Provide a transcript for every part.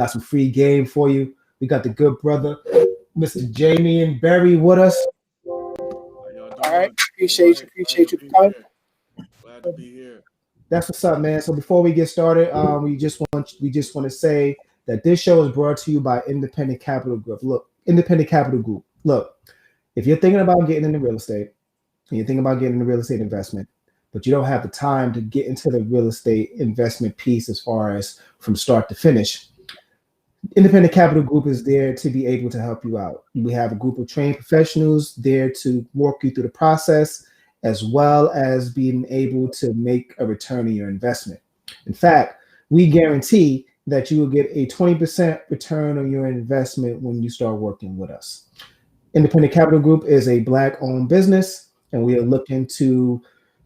got some free game for you. We got the good brother, Mr. Jamion Berry, with us. How y'all All right. doing? All Appreciate right. you. Glad Appreciate to you be for coming. here. Glad to be here. That's what's up, man. So before we get started, we just want to say that this show is brought to you by Independent Capital Group. Look, Independent Capital Group. Look, if you're thinking about getting into real estate and you're thinking about getting into real estate investment, but you don't have the time to get into the real estate investment piece as far as from start to finish, Independent Capital Group is there to be able to help you out. We have a group of trained professionals there to walk you through the process, as well as being able to make a return on your investment. In fact, we guarantee that you will get a 20% return on your investment when you start working with us. Independent Capital Group is a Black owned business, and we are looking to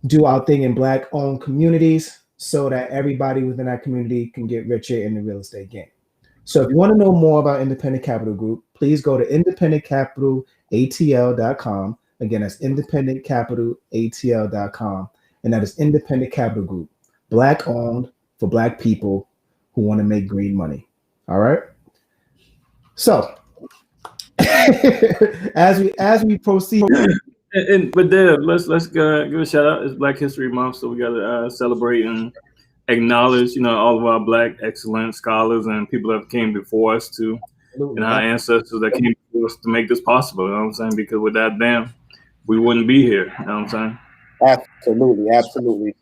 do our thing in Black owned communities so that everybody within that community can get richer in the real estate game. So if you want to know more about Independent Capital Group, please go to independentcapitalatl.com. Again, that's independentcapitalatl.com. And that is Independent Capital Group, Black owned for Black people who want to make green money. All right. So as we proceed, But Deb, let's give a shout out. It's Black History Month, so we got to celebrate and acknowledge, all of our Black excellent scholars and people that came before us too, and our ancestors that came before us to make this possible. You know what I'm saying? Because without them, we wouldn't be here. You know what I'm saying? Absolutely. Absolutely.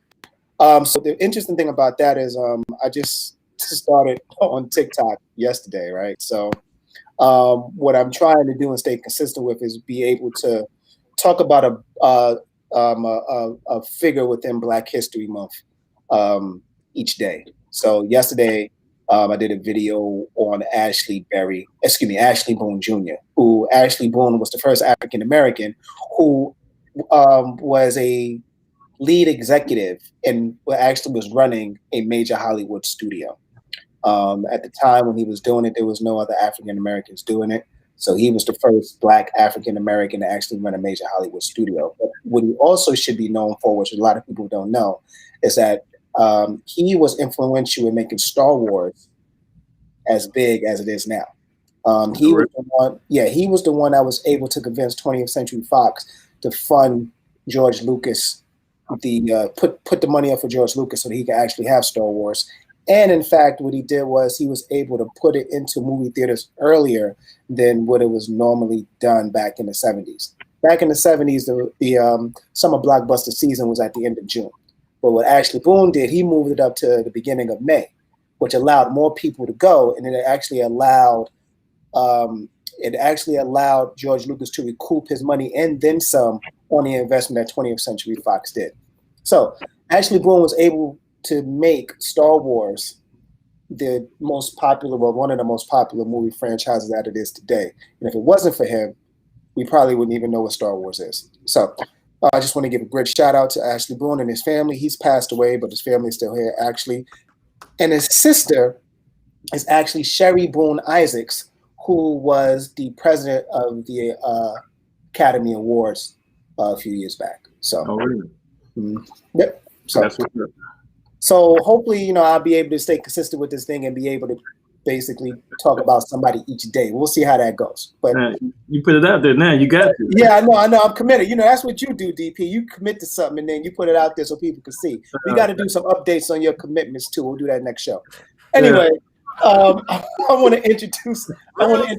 So the interesting thing about that is I just started on TikTok yesterday, right? So what I'm trying to do and stay consistent with is be able to talk about a figure within Black History Month each day. So yesterday, I did a video on Ashley Boone Jr., who Ashley Boone was the first African American who was a lead executive and actually was running a major Hollywood studio. At the time when he was doing it, there was no other African Americans doing it. So he was the first Black African American to actually run a major Hollywood studio. But what he also should be known for, which a lot of people don't know, is that he was influential in making Star Wars as big as it is now. He was the one, he was the one that was able to convince 20th Century Fox to fund George Lucas, put the money up for George Lucas so that he could actually have Star Wars. And in fact, what he did was he was able to put it into movie theaters earlier than what it was normally done back in the 70s. Back in the 70s, the summer blockbuster season was at the end of June. But what Ashley Boone did, he moved it up to the beginning of May, which allowed more people to go, and it actually allowed George Lucas to recoup his money and then some on the investment that 20th Century Fox did. So Ashley Boone was able to make Star Wars the most popular, well, one of the most popular movie franchises that it is today. And if it wasn't for him, we probably wouldn't even know what Star Wars is. So I just want to give a great shout out to Ashley Boone and his family. He's passed away, but his family is still here, actually. And his sister is actually Sherry Boone Isaacs, who was the president of the Academy Awards a few years back. So, yep. So hopefully, I'll be able to stay consistent with this thing and be able to basically talk about somebody each day. We'll see how that goes. But you put it out there now. You got to. Yeah, I know. I'm committed. That's what you do, DP. You commit to something and then you put it out there so people can see. We got to do some updates on your commitments too. We'll do that next show. Anyway, I want to introduce. I want to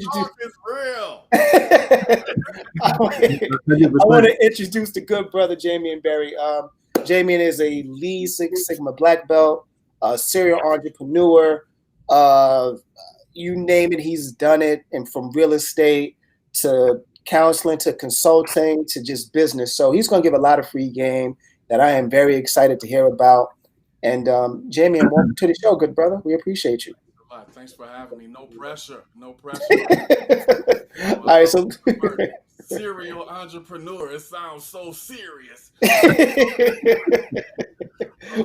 introduce the good brother Jamion Berry. Jamion is a Lean Six Sigma black belt, serial entrepreneur. You name it, he's done it. And from real estate to counseling to consulting to just business. So he's going to give a lot of free game that I am very excited to hear about. And Jamion, welcome to the show, good brother. We appreciate you. Thanks for having me. No pressure. No pressure. All right, so serial entrepreneur. It sounds so serious.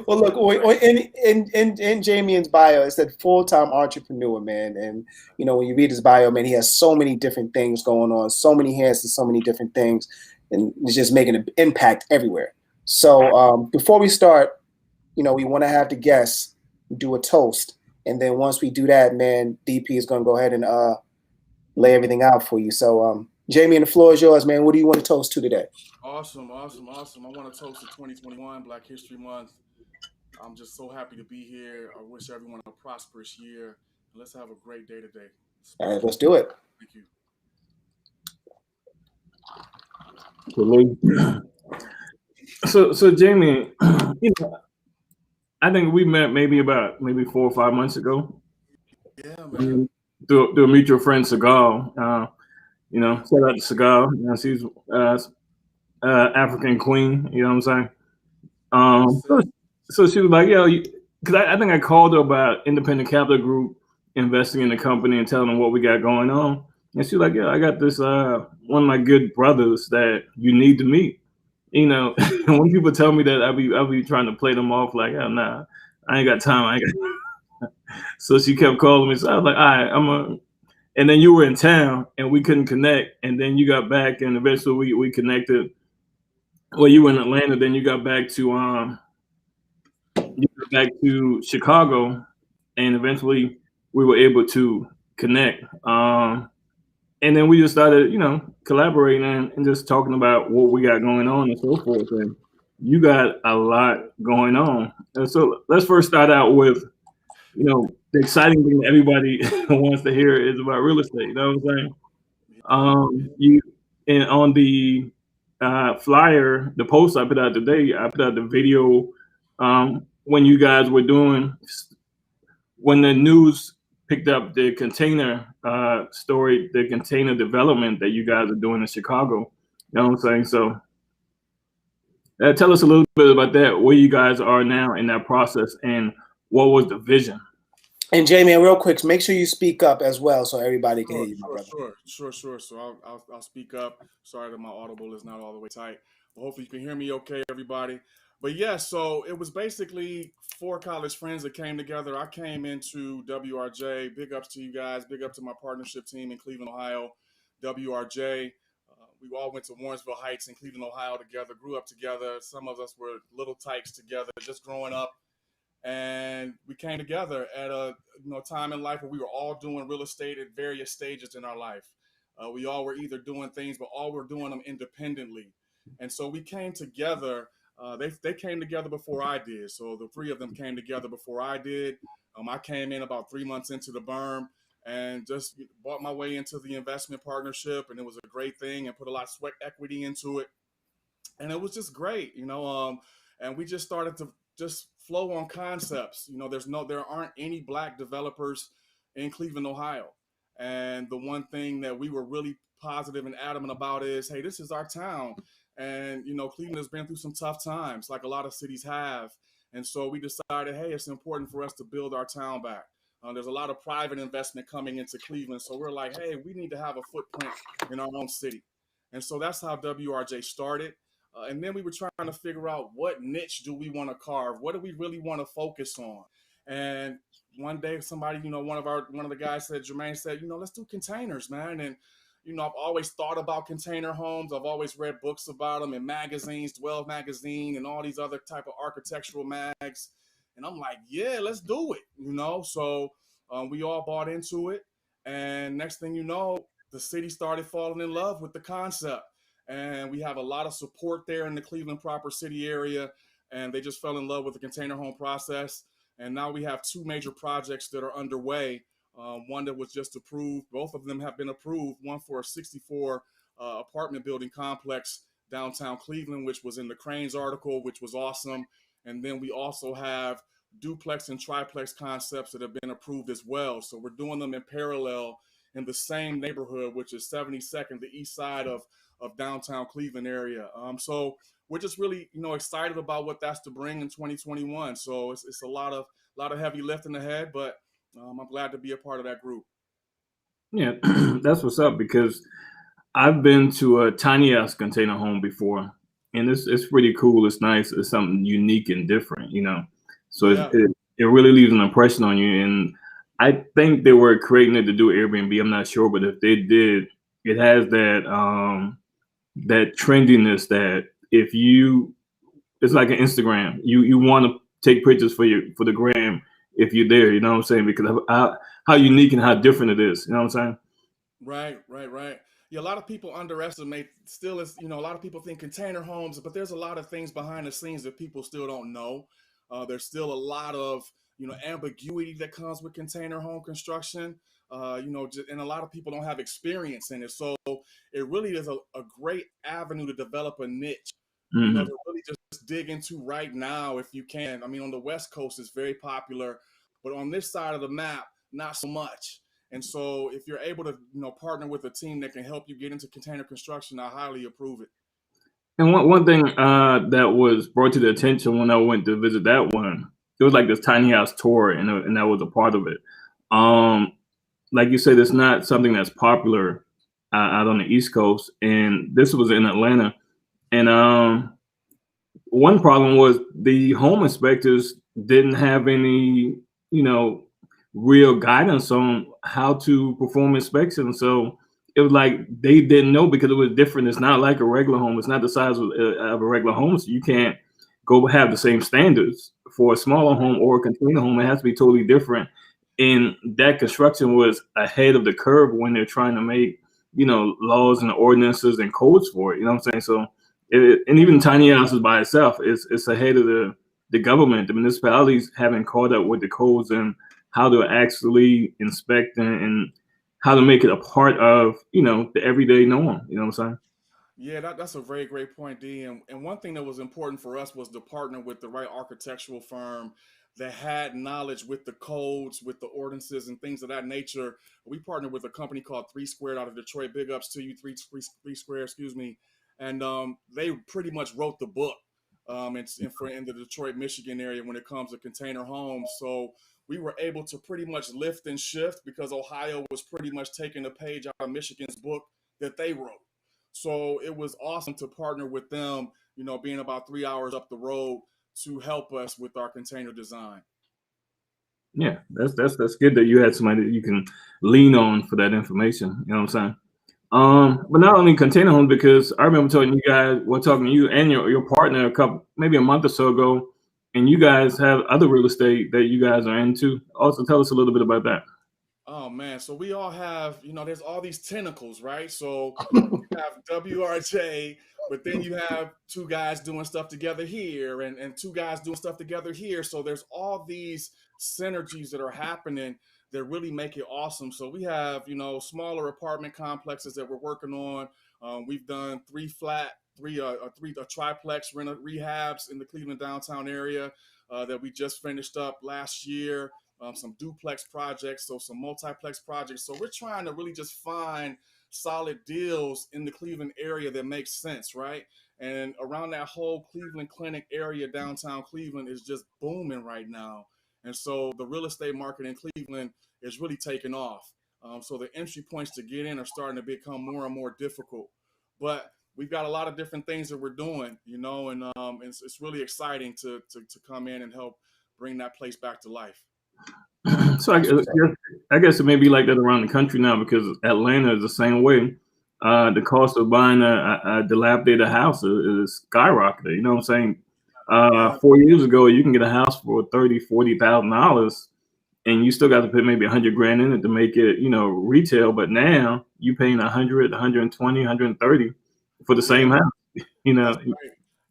Well, look, in Jamion's bio, it said full-time entrepreneur, man. And when you read his bio, man, he has so many different things going on, so many hands to so many different things, and he's just making an impact everywhere. So before we start, we want to have the guests do a toast. And then once we do that, man, DP is going to go ahead and lay everything out for you. So, Jamion, the floor is yours, man. What do you want to toast to today? Awesome. I want to toast to 2021, Black History Month. I'm just so happy to be here. I wish everyone a prosperous year. Let's have a great day today. All right, let's do it. Thank you. So Jamie, I think we met maybe 4 or 5 months ago. Yeah, man. Through a mutual friend, Segal. Shout out to Segal. She's African queen. You know what I'm saying? So she was like, because I think I called her about Independent Capital Group investing in the company and telling them what we got going on. And she was like, I got this one of my good brothers that you need to meet. When people tell me that, I'll be trying to play them off like, nah, I ain't got time. So she kept calling me. So I was like, all right, and then you were in town and we couldn't connect. And then you got back and eventually we connected. Well, you were in Atlanta, then you got back to Chicago, and eventually we were able to connect. And then we just started, collaborating and just talking about what we got going on and so forth. And you got a lot going on. And so let's first start out with, the exciting thing that everybody wants to hear is about real estate. You know what I'm saying? On the flyer, the post I put out today, I put out the video when you guys were when the news picked up the container story, the container development that you guys are doing in Chicago. You know what I'm saying? So tell us a little bit about that, where you guys are now in that process and what was the vision? And Jamie, real quick, make sure you speak up as well so everybody can hear you, my brother. Sure. So I'll speak up. Sorry that my audible is not all the way tight. But hopefully you can hear me okay, everybody. But yeah, so it was basically 4 college friends that came together. I came into WRJ. Big ups to you guys. Big up to my partnership team in Cleveland, Ohio, WRJ. We all went to Warrensville Heights in Cleveland, Ohio together, grew up together. Some of us were little tykes together, just growing up. And we came together at a time in life where we were all doing real estate at various stages in our life. We all were either doing things, but all were doing them independently. And so we came together. They came together before I did. So the 3 of them came together before I did. I came in about 3 months into the berm and just bought my way into the investment partnership. And it was a great thing and put a lot of sweat equity into it. And it was just great, and we just started to just flow on concepts. There aren't any Black developers in Cleveland, Ohio. And the one thing that we were really positive and adamant about is, hey, this is our town. And, Cleveland has been through some tough times, like a lot of cities have. And so we decided, hey, it's important for us to build our town back. There's a lot of private investment coming into Cleveland. So we're like, hey, we need to have a footprint in our own city. And so that's how WRJ started. And then we were trying to figure out what niche do we want to carve? What do we really want to focus on? And one day somebody, one of the guys said, Jermaine said, let's do containers, man. And, I've always thought about container homes. I've always read books about them in magazines, 12 magazine and all these other type of architectural mags. And I'm like, yeah, let's do it, So we all bought into it. And next thing you know, the city started falling in love with the concept. And we have a lot of support there in the Cleveland proper city area. And they just fell in love with the container home process. And now we have 2 major projects that are underway. One that was just approved. Both of them have been approved. One for a 64 apartment building complex downtown Cleveland, which was in the Cranes article, which was awesome. And then we also have duplex and triplex concepts that have been approved as well. So we're doing them in parallel in the same neighborhood, which is 72nd, the east side of downtown Cleveland area. So we're just really, excited about what that's to bring in 2021. So it's a lot of heavy lifting ahead, but I'm glad to be a part of that group. Yeah, that's what's up, because I've been to a tiny house container home before, and it's pretty cool. It's nice. It's something unique and different, So Yeah. it really leaves an impression on you. And I think they were creating it to do Airbnb. I'm not sure, but if they did, it has that that trendiness that it's like an Instagram. You want to take pictures for the gram. if you're there. You know what I'm saying? Because of how unique and how different it is. You know what I'm saying? Right. Yeah, a lot of people underestimate. Still, is a lot of people think container homes, but there's a lot of things behind the scenes that people still don't know. There's still a lot of ambiguity that comes with container home construction. And a lot of people don't have experience in it, so it really is a great avenue to develop a niche. Mm-hmm. To really just dig into right now if you can. I mean, on the West Coast, it's very popular, but on this side of the map, not so much. And so if you're able to, partner with a team that can help you get into container construction, I highly approve it. And one thing that was brought to the attention when I went to visit that one, it was like this tiny house tour, and that was a part of it. Like you said, it's not something that's popular out on the East Coast, and this was in Atlanta. And one problem was the home inspectors didn't have any, real guidance on how to perform inspections. So it was like they didn't know because it was different. It's not like a regular home. It's not the size of a regular home. So you can't go have the same standards for a smaller home or a container home. It has to be totally different. And that construction was ahead of the curve when they're trying to make, laws and ordinances and codes for it. You know what I'm saying? So, and even tiny houses by itself, it's ahead of the government. The municipalities haven't caught up with the codes and how to actually inspect and how to make it a part of, the everyday norm. You know what I'm saying? Yeah, that's a very great point, D. And one thing that was important for us was to partner with the right architectural firm that had knowledge with the codes, with the ordinances and things of that nature. We partnered with a company called 3 Squared out of Detroit. Big ups to you, 3 Squared, excuse me. And they pretty much wrote the book in the Detroit, Michigan area when it comes to container homes. So we were able to pretty much lift and shift because Ohio was pretty much taking a page out of Michigan's book that they wrote. So it was awesome to partner with them, being about 3 hours up the road to help us with our container design. Yeah, that's good that you had somebody that you can lean on for that information. You know what I'm saying? But not only container homes, because I remember talking to you and your partner maybe a month or so ago, and you guys have other real estate that you guys are into. Also, tell us a little bit about that. Oh man, so we all have, there's all these tentacles, right? So you have WRJ, but then you have two guys doing stuff together here and two guys doing stuff together here. So there's all these synergies that are happening that really make it awesome. So we have, smaller apartment complexes that we're working on. We've done a triplex rehabs in the Cleveland downtown area that we just finished up last year. Some duplex projects, so some multiplex projects. So we're trying to really just find solid deals in the Cleveland area that makes sense, right? And around that whole Cleveland Clinic area, downtown Cleveland is just booming right now. And so the real estate market in Cleveland is really taking off. So the entry points to get in are starting to become more and more difficult. But we've got a lot of different things that we're doing, and it's really exciting to come in and help bring that place back to life. So I guess it may be like that around the country now because Atlanta is the same way. The cost of buying a dilapidated house is skyrocketed. You know what I'm saying? 4 years ago, you can get a house for $30,000-$40,000, and you still got to put maybe $100,000 in it to make it, retail. But now you paying 100, 120, 130 for the same house. That's right.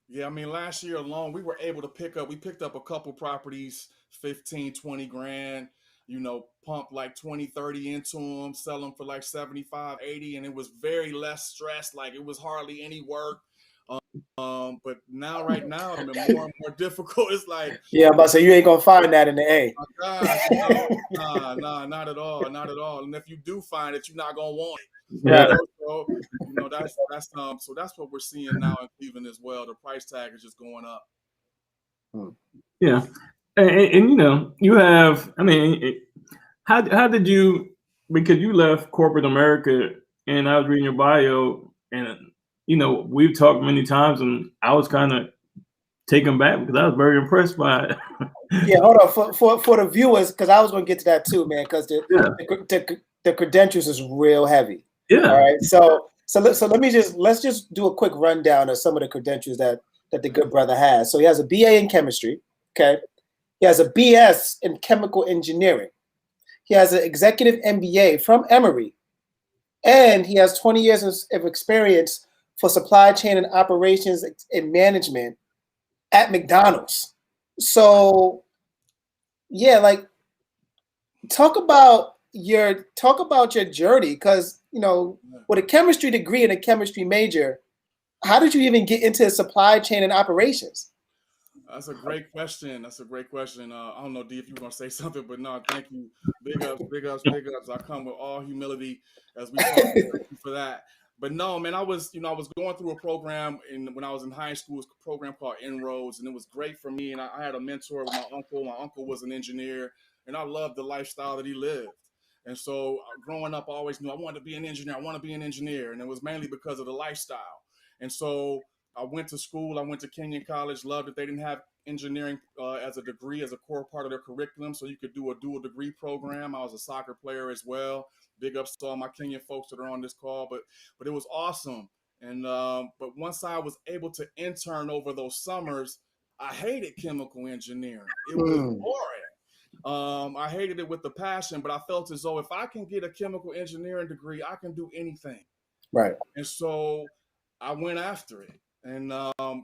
Yeah, I mean, last year alone, we picked up a couple properties, 15, 20 grand, pump like 20, 30 into them, sell them for like 75, 80. And it was very less stress. Like it was hardly any work. But right now, I mean, more and more difficult. It's like, yeah, I'm about to say you ain't gonna find that in the A. Oh my gosh, nah, not at all, not at all. And if you do find it, you're not gonna want it. Yeah. So that's what we're seeing now in Cleveland as well. The price tag is just going up. Yeah, and you have. I mean, how did you? Because you left corporate America, and I was reading your bio, and we've talked many times, and I was kind of taken back because I was very impressed by it. Yeah, hold on for the viewers, because I was going to get to that too, man. Because the credentials is real heavy. Yeah. All right. So let's just do a quick rundown of some of the credentials that the good brother has. So he has a BA in chemistry. Okay. He has a BS in chemical engineering. He has an executive MBA from Emory. And he has 20 years of experience for supply chain and operations and management at McDonald's. So, yeah, like talk about your journey, because with a chemistry degree and a chemistry major, how did you even get into supply chain and operations? That's a great question. That's a great question. I don't know, D, if you were going to say something, but no, thank you. Big ups, big ups, big ups. I come with all humility as we talk. Thank you for that. But no, man, I was going through a program when I was in high school, a program called Inroads, and it was great for me. And I had a mentor with my uncle. My uncle was an engineer, and I loved the lifestyle that he lived. And so growing up, I always knew I wanted to be an engineer. I want to be an engineer. And it was mainly because of the lifestyle. And so I went to school. I went to Kenyon College. Loved that they didn't have engineering as a degree, as a core part of their curriculum. So you could do a dual degree program. I was a soccer player as well. Big ups to all my Kenyon folks that are on this call. But it was awesome. And but once I was able to intern over those summers, I hated chemical engineering. It was boring. I hated it with the passion, but I felt as though if I can get a chemical engineering degree, I can do anything. Right. And so I went after it. And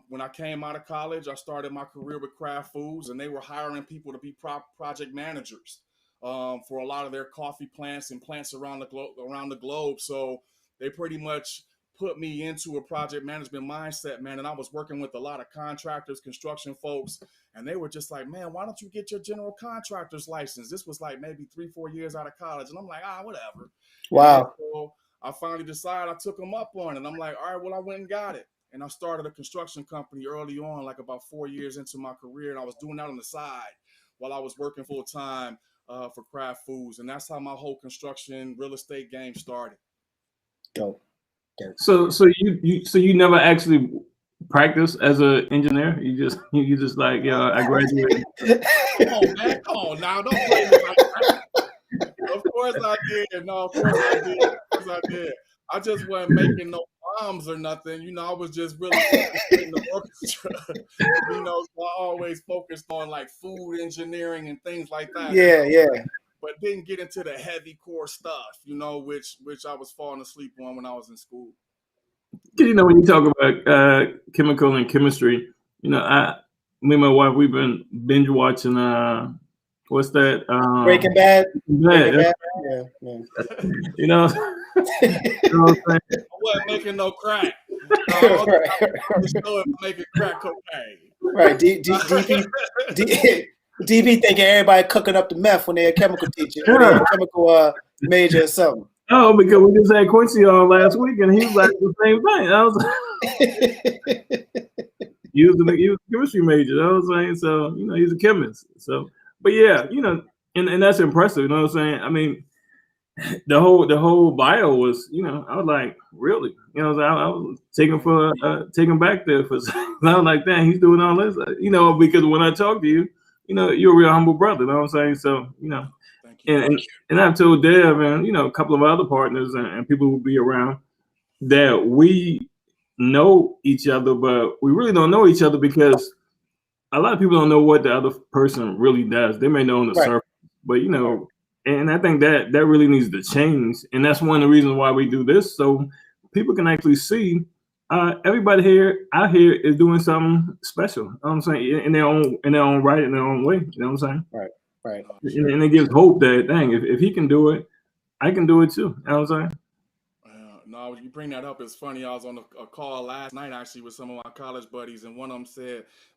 when I came out of college, I started my career with Kraft Foods, and they were hiring people to be project managers for a lot of their coffee plants and plants around the globe. So they pretty much put me into a project management mindset, man. And I was working with a lot of contractors, construction folks, and they were just like, man, why don't you get your general contractor's license? This was like maybe 3-4 years out of college. And I'm like, whatever. Wow. So I finally decided, I took them up on it. And I'm like, all right, well, I went and got it. And I started a construction company early on, like about 4 years into my career. And I was doing that on the side while I was working full time for Kraft Foods. And that's how my whole construction real estate game started. Dope. So you never actually practiced as an engineer? You just like, I graduated. Come on, man. Come on now. Don't play me like that. Of course I did. No, of course I did. Of course I did. I just wasn't making no bombs or nothing. I was just really in the orchestra. So I always focused on like food engineering and things like that. Yeah. But didn't get into the heavy core stuff, which I was falling asleep on when I was in school. When you talk about chemical and chemistry, me and my wife, we've been binge watching what's that? Breaking Bad. Breaking Bad. Yeah. You know what I'm saying? I wasn't making no crack. I making crack cocaine. Right. DB thinking everybody cooking up the meth when they're a chemical teacher, or they're a chemical major or something. Oh, because we just had Quincy on last week, and he was like the same thing. I was like, he was a chemistry major. I was saying, so he's a chemist. So, but yeah, and that's impressive. You know what I'm saying? I mean, the whole bio was, I was like, really? I was taken back there for. I was like, dang, he's doing all this, because when I talk to you, you're a real humble brother. You know what I'm saying? So, Thank you. And I've told Dev and a couple of other partners and people who will be around that we know each other, but we really don't know each other because a lot of people don't know what the other person really does. They may know on the surface, but and I think that really needs to change. And that's one of the reasons why we do this, so people can actually see everybody out here is doing something special. You know what I'm saying, in their own right, in their own way. You know what I'm saying? Right. And it gives hope that, dang, if he can do it, I can do it too. You know what I'm saying? No, you bring that up. It's funny. I was on a call last night actually with some of my college buddies, and one of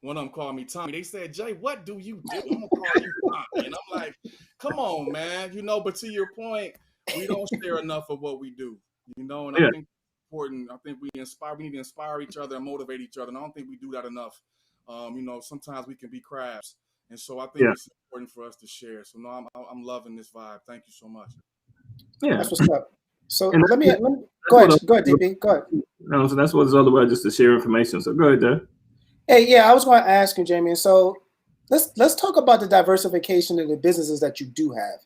them called me Tommy. They said, Jay, what do you do? I'm gonna call you Tommy. And I'm like, come on, man. But to your point, we don't share enough of what we do. And I think it's important. I think we need to inspire each other and motivate each other. And I don't think we do that enough. Sometimes we can be crabs. And so I think it's important for us to share. So no, I'm loving this vibe. Thank you so much. Yeah, that's what's up. So let me go ahead, DB. Go ahead. No, so that's what it's all about, just to share information. So go ahead, Dave. Hey, yeah, I was going to ask you, Jamion. So let's talk about the diversification of the businesses that you do have.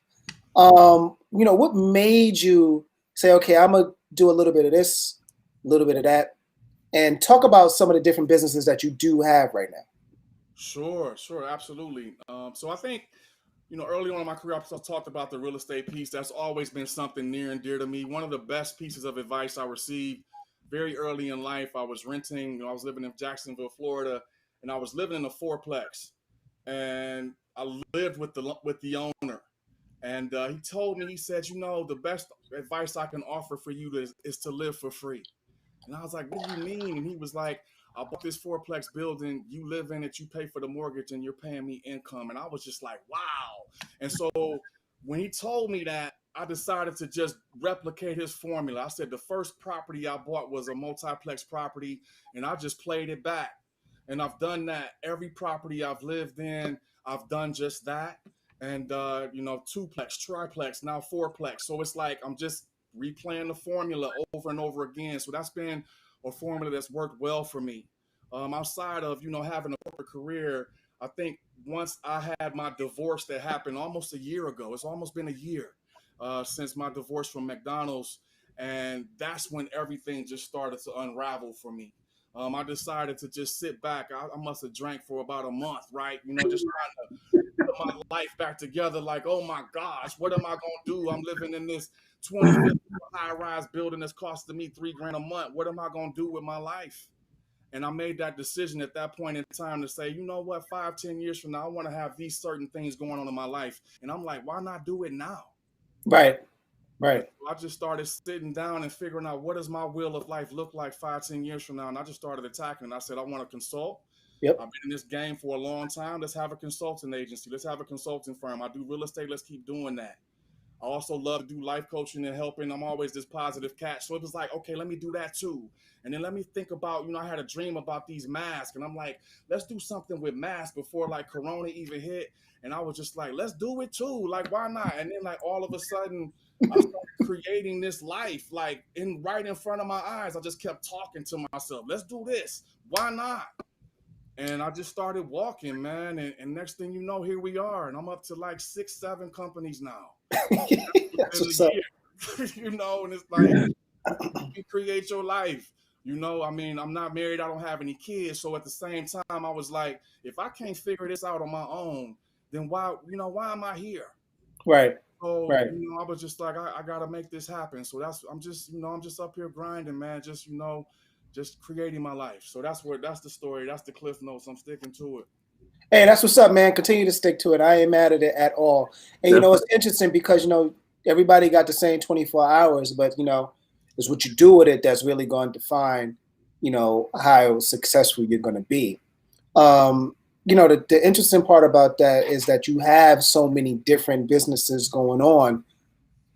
What made you say, okay, I'm gonna do a little bit of this, a little bit of that, and talk about some of the different businesses that you do have right now. Sure, absolutely. So I think, early on in my career, I talked about the real estate piece. That's always been something near and dear to me. One of the best pieces of advice I received very early in life, I was renting, I was living in Jacksonville, Florida, and I was living in a fourplex. And I lived with the owner. And he told me, he said, the best advice I can offer for you is to live for free. And I was like, what do you mean? And he was like, I bought this fourplex building, you live in it, you pay for the mortgage, and you're paying me income. And I was just like, wow. And so when he told me that, I decided to just replicate his formula. I said the first property I bought was a multiplex property, and I just played it back. And I've done that. Every property I've lived in, I've done just that. And twoplex, triplex, now fourplex. So it's like I'm just replaying the formula over and over again. So that's been a formula that's worked well for me. Outside of having a corporate career, I think once I had my divorce that happened almost a year ago. It's almost been a year since my divorce from McDonald's, and that's when everything just started to unravel for me. I decided to just sit back. I must have drank for about a month, right? Just trying to put my life back together. Like, oh my gosh, what am I gonna do? I'm living in this 25th high-rise building that's costing me $3,000 a month. What am I gonna do with my life? And I made that decision at that point in time to say, you know what, 5, 10 years from now, I want to have these certain things going on in my life. And I'm like, why not do it now? Right. And Right. so I just started sitting down and figuring out what does my will of life look like 5, 10 years from now. And I just started attacking. And I said, I want to consult. Yep. I've been in this game for a long time. Let's have a consulting agency. Let's have a consulting firm. I do real estate. Let's keep doing that. I also love to do life coaching and helping. I'm always this positive cat. So it was like, okay, let me do that too. And then let me think about, I had a dream about these masks. And I'm like, let's do something with masks before like Corona even hit. And I was just like, let's do it too. Like, why not? And then like all of a sudden, I started creating this life like right in front of my eyes. I just kept talking to myself. Let's do this. Why not? And I just started walking, man. And next thing you know, here we are. And I'm up to like 6, 7 companies now. That's what's up. And it's like you create your life. I mean, I'm not married, I don't have any kids. So at the same time, I was like, if I can't figure this out on my own, then why am I here? Right. So, Right. I was just like, I gotta make this happen. So I'm just up here grinding, man. Just creating my life. So that's the story. That's the cliff notes. I'm sticking to it. Hey, that's what's up, man. Continue to stick to it. I ain't mad at it at all. And it's interesting because everybody got the same 24 hours, but it's what you do with it that's really going to define how successful you're going to be. The interesting part about that is that you have so many different businesses going on.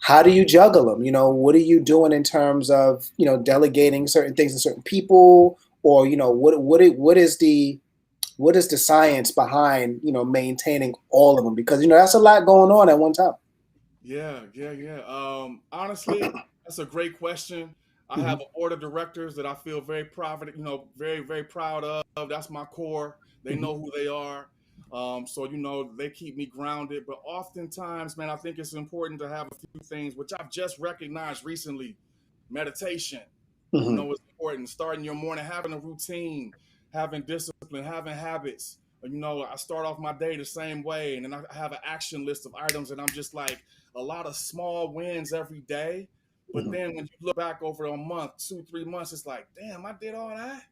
How do you juggle them? What are you doing in terms of delegating certain things to certain people, or what is the science behind maintaining all of them? Because that's a lot going on at one time. Yeah. Honestly, that's a great question. I have a board of directors that I feel very proud, very, very proud of. That's my core. They know who they are. So they keep me grounded. But oftentimes, man, I think it's important to have a few things, which I've just recognized recently. Meditation, is important. Starting your morning, having a routine, having discipline, having habits. I start off my day the same way, and then I have an action list of items, and I'm just like a lot of small wins every day. But then when you look back over a month, 2, 3 months, it's like, damn, I did all that.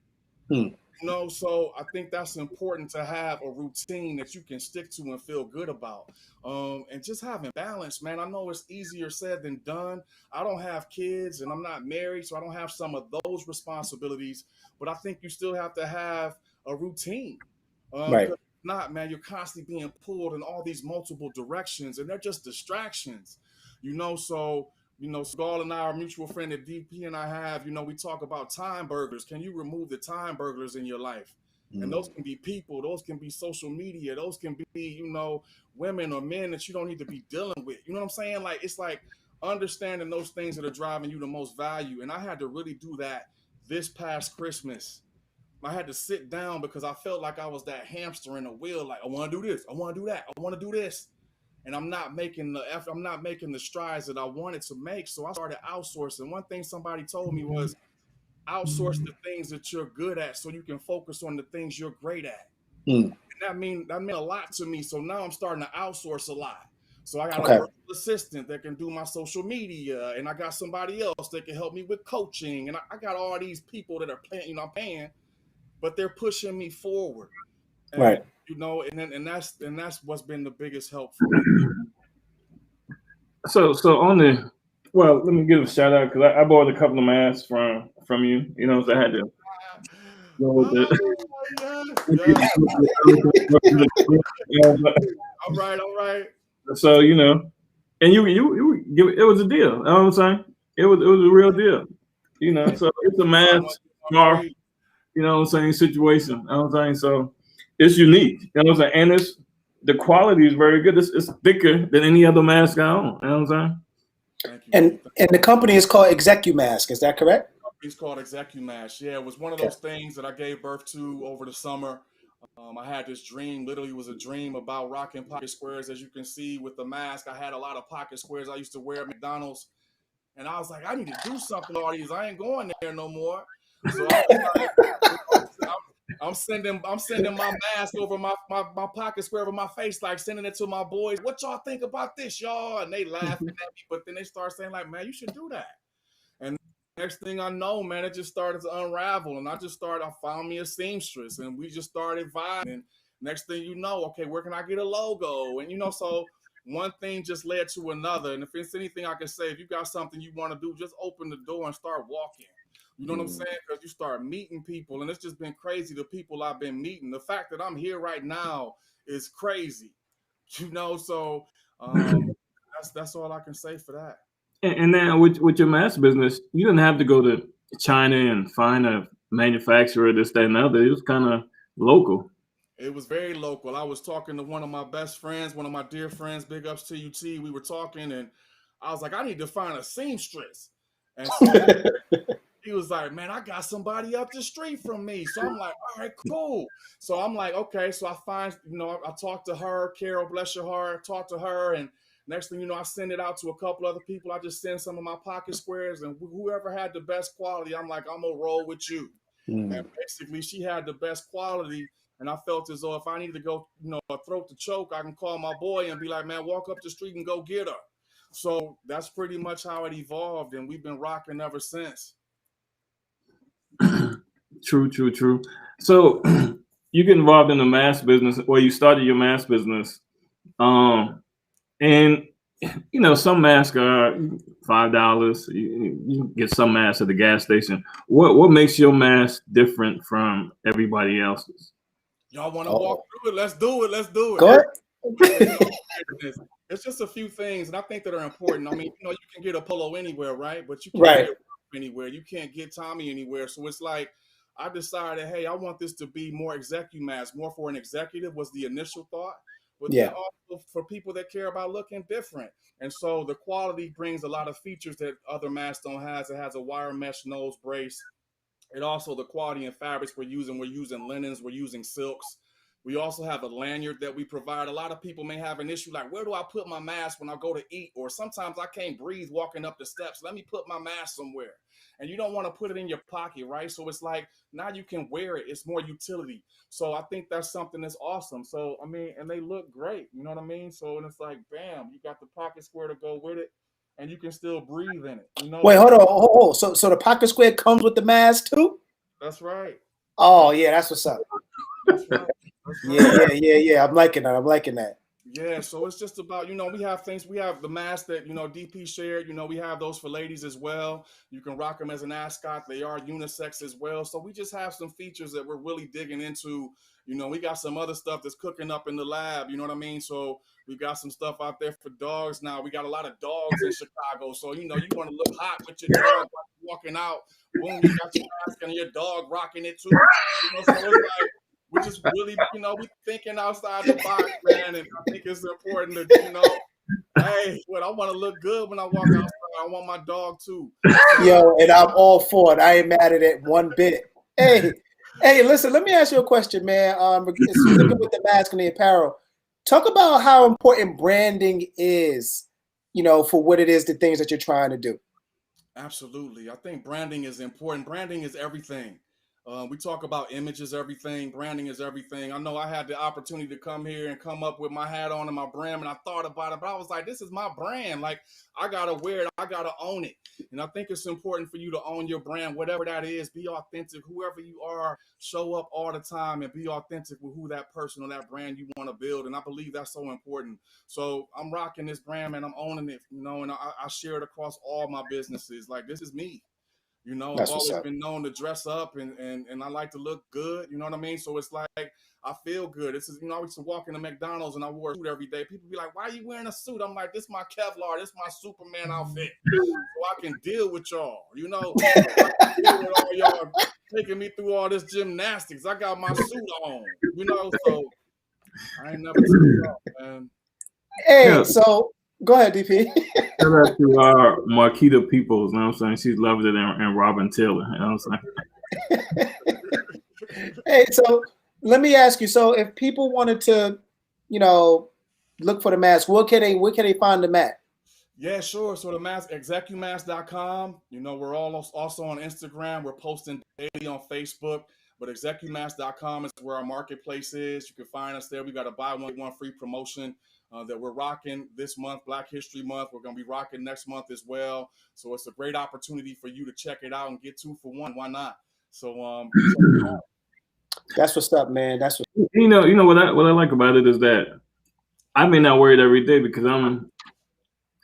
So I think that's important to have a routine that you can stick to and feel good about. And just having balance, man. I know it's easier said than done. I don't have kids and I'm not married, so I don't have some of those responsibilities. But I think you still have to have a routine. Right. Because if not, man, you're constantly being pulled in all these multiple directions, and they're just distractions. So Sgal and I, our mutual friend at DP and I have, we talk about time burglars. Can you remove the time burglars in your life? And those can be people, those can be social media, those can be, women or men that you don't need to be dealing with. You know what I'm saying? Like, it's like understanding those things that are driving you the most value. And I had to really do that this past Christmas. I had to sit down because I felt like I was that hamster in a wheel. Like, I want to do this, I want to do that, I want to do this. And I'm not making the effort, I'm not making the strides that I wanted to make. So I started outsourcing. One thing somebody told me was outsource the things that you're good at so you can focus on the things you're great at. Mm. That meant a lot to me. So now I'm starting to outsource a lot. So I got a Okay. virtual assistant that can do my social media, and I got somebody else that can help me with coaching, and I got all these people that are paying, I'm paying, but they're pushing me forward. And Right. and that's what's been the biggest help for me. So on the let me give a shout out because I bought a couple of masks from you. You know, so I had to go with it. Yeah. All right. So and you give it was a deal. You know what I'm saying? It was a real deal. You know, so it's a mask, scarf, you know what I'm saying, situation. You know what I'm saying? So it's unique. You know what I'm saying? And the quality is very good. It's thicker than any other mask I own. You know what I'm saying? Thank you. And the company is called ExecuMask. Is that correct? It's called ExecuMash. Yeah, it was one of Okay. those things that I gave birth to over the summer. I had this dream, literally was a dream about rocking pocket squares. As you can see with the mask, I had a lot of pocket squares I used to wear at McDonald's. And I was like, I need to do something with all these. I ain't going there no more. So I was like, I'm sending my mask over my pocket square over my face, like sending it to my boys. What y'all think about this, y'all? And they laughing at me, but then they start saying, like, man, you should do that. And next thing I know, man, it just started to unravel. And I found me a seamstress, and we just started vibing. And next thing you know, okay, where can I get a logo? And so one thing just led to another. And if it's anything I can say, if you got something you want to do, just open the door and start walking. You know what I'm saying? Because you start meeting people, and it's just been crazy, the people I've been meeting. The fact that I'm here right now is crazy. So that's all I can say for that. And now with your mask business, you didn't have to go to China and find a manufacturer, this, that, and the other. It was kind of local. It was very local. I was talking to one of my best friends, one of my dear friends, big ups to UT. We were talking, and I was like, I need to find a seamstress. And so he was like, man, I got somebody up the street from me. So I'm like, all right, cool. So I'm like, okay. So I find, I talked to her, Carol, bless your heart, talked to her. And next thing you know, I send it out to a couple other people. I just send some of my pocket squares, and whoever had the best quality, I'm like, I'm going to roll with you. And basically she had the best quality. And I felt as though if I needed to go, a throat to choke, I can call my boy and be like, man, walk up the street and go get her. So that's pretty much how it evolved. And we've been rocking ever since. True. So you get involved in the mask business, or you started your mask business. And some masks are $5. You get some masks at the gas station. What makes your mask different from everybody else's? Y'all want to walk through it? Let's do it. Go ahead. It's just a few things, and I think that are important. I mean, you can get a polo anywhere, right? But you can't Right. get anywhere. You can't get Tommy anywhere. So it's like I decided, hey, I want this to be more ExecuMask, more for an executive was the initial thought, but then also for people that care about looking different. And so the quality brings a lot of features that other masks don't have. It has a wire mesh nose brace. And also the quality and fabrics we're using linens, we're using silks. We also have a lanyard that we provide. A lot of people may have an issue like, where do I put my mask when I go to eat? Or sometimes I can't breathe walking up the steps. Let me put my mask somewhere. And you don't want to put it in your pocket, right? So it's like, now you can wear it. It's more utility. So I think that's something that's awesome. So, I mean, and they look great. You know what I mean? So, and it's like, bam, you got the pocket square to go with it. And you can still breathe in it. Wait, hold on. So the pocket square comes with the mask too? That's right. Oh yeah, that's what's up. That's right. Yeah. I'm liking that. Yeah, so it's just about, we have things, we have the mask that, DP shared, we have those for ladies as well. You can rock them as an ascot. They are unisex as well. So we just have some features that we're really digging into. We got some other stuff that's cooking up in the lab, you know what I mean? So we got some stuff out there for dogs now. We got a lot of dogs in Chicago. So, you want to look hot with your dog walking out. Boom, you got your mask and your dog rocking it too. So it's like, we're just really, we thinking outside the box, man. And I think it's important to, hey, I want to look good when I walk outside. I want my dog too. Yo, and I'm all for it. I ain't mad at it one bit. Hey, listen, let me ask you a question, man. Sticking with the mask and the apparel, talk about how important branding is, for what it is, the things that you're trying to do. Absolutely. I think branding is important. Branding is everything. We talk about image is everything, branding is everything. I know I had the opportunity to come here and come up with my hat on and my brand, and I thought about it, but I was like, this is my brand. Like, I gotta wear it, I gotta own it. And I think it's important for you to own your brand, whatever that is. Be authentic, whoever you are. Show up all the time and be authentic with who that person or that brand you want to build. And I believe that's so important. So I'm rocking this brand, man. I'm owning it, you know, and I share it across all my businesses. Like, this is me. You know, I've That's what's always up. been known to dress up and I like to look good. You know what I mean? So it's like, I feel good. This is, you know, I used to walk into McDonald's and I wore a suit every day. People be like, why are you wearing a suit? I'm like, this is my Kevlar. This is my Superman outfit. So I can deal with y'all, you know. I can deal with all y'all taking me through all this gymnastics. I got my suit on, you know, so I ain't never took it off, man. Hey, Yeah. so go ahead, DP. Shout out to our Marquita Peoples, you know what I'm saying? She's loved it, and Robin Taylor, you know what I'm saying? Hey, so let me ask you. So if people wanted to, you know, look for the mask, where can they find the mat? Yeah, sure. So the mask, execumask.com. You know, we're all also on Instagram. We're posting daily on Facebook. But execumask.com is where our marketplace is. You can find us there. We got a buy one, get one free promotion that we're rocking this month, Black History Month. We're going to be rocking next month as well. So it's a great opportunity for you to check it out and get 2 for 1. Why not? So That's what's up, man. That's what. You know what I like about it is that I may not wear it every day because I'm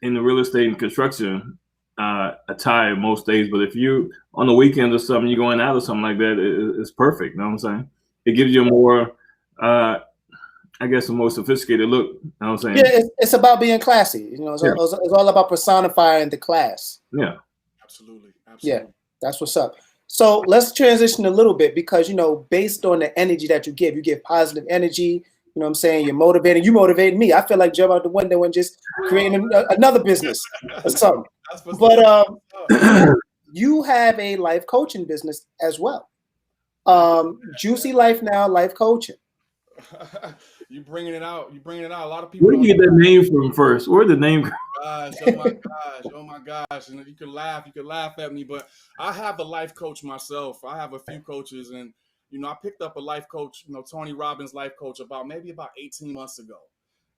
in the real estate and construction attire most days. But if you on the weekend or something, you're going out or something like that, it's perfect. You know what I'm saying? It gives you a more, I guess, a more sophisticated look. You know what I'm saying? Yeah, it's about being classy. You know, it's all about personifying the class. Yeah. Absolutely. Yeah, that's what's up. So let's transition a little bit because, you know, based on the energy that you give positive energy. You know what I'm saying? You're motivating. You motivated me. I feel like jump out the window and just creating another business or something. But you have a life coaching business as well. Juicy Life Now, life coaching. You bringing it out. A lot of people. Where did you get that name from first? Where did the name? Oh my gosh! And you can laugh at me, but I have a life coach myself. I have a few coaches, and you know, I picked up a life coach, you know, Tony Robbins life coach about 18 months ago.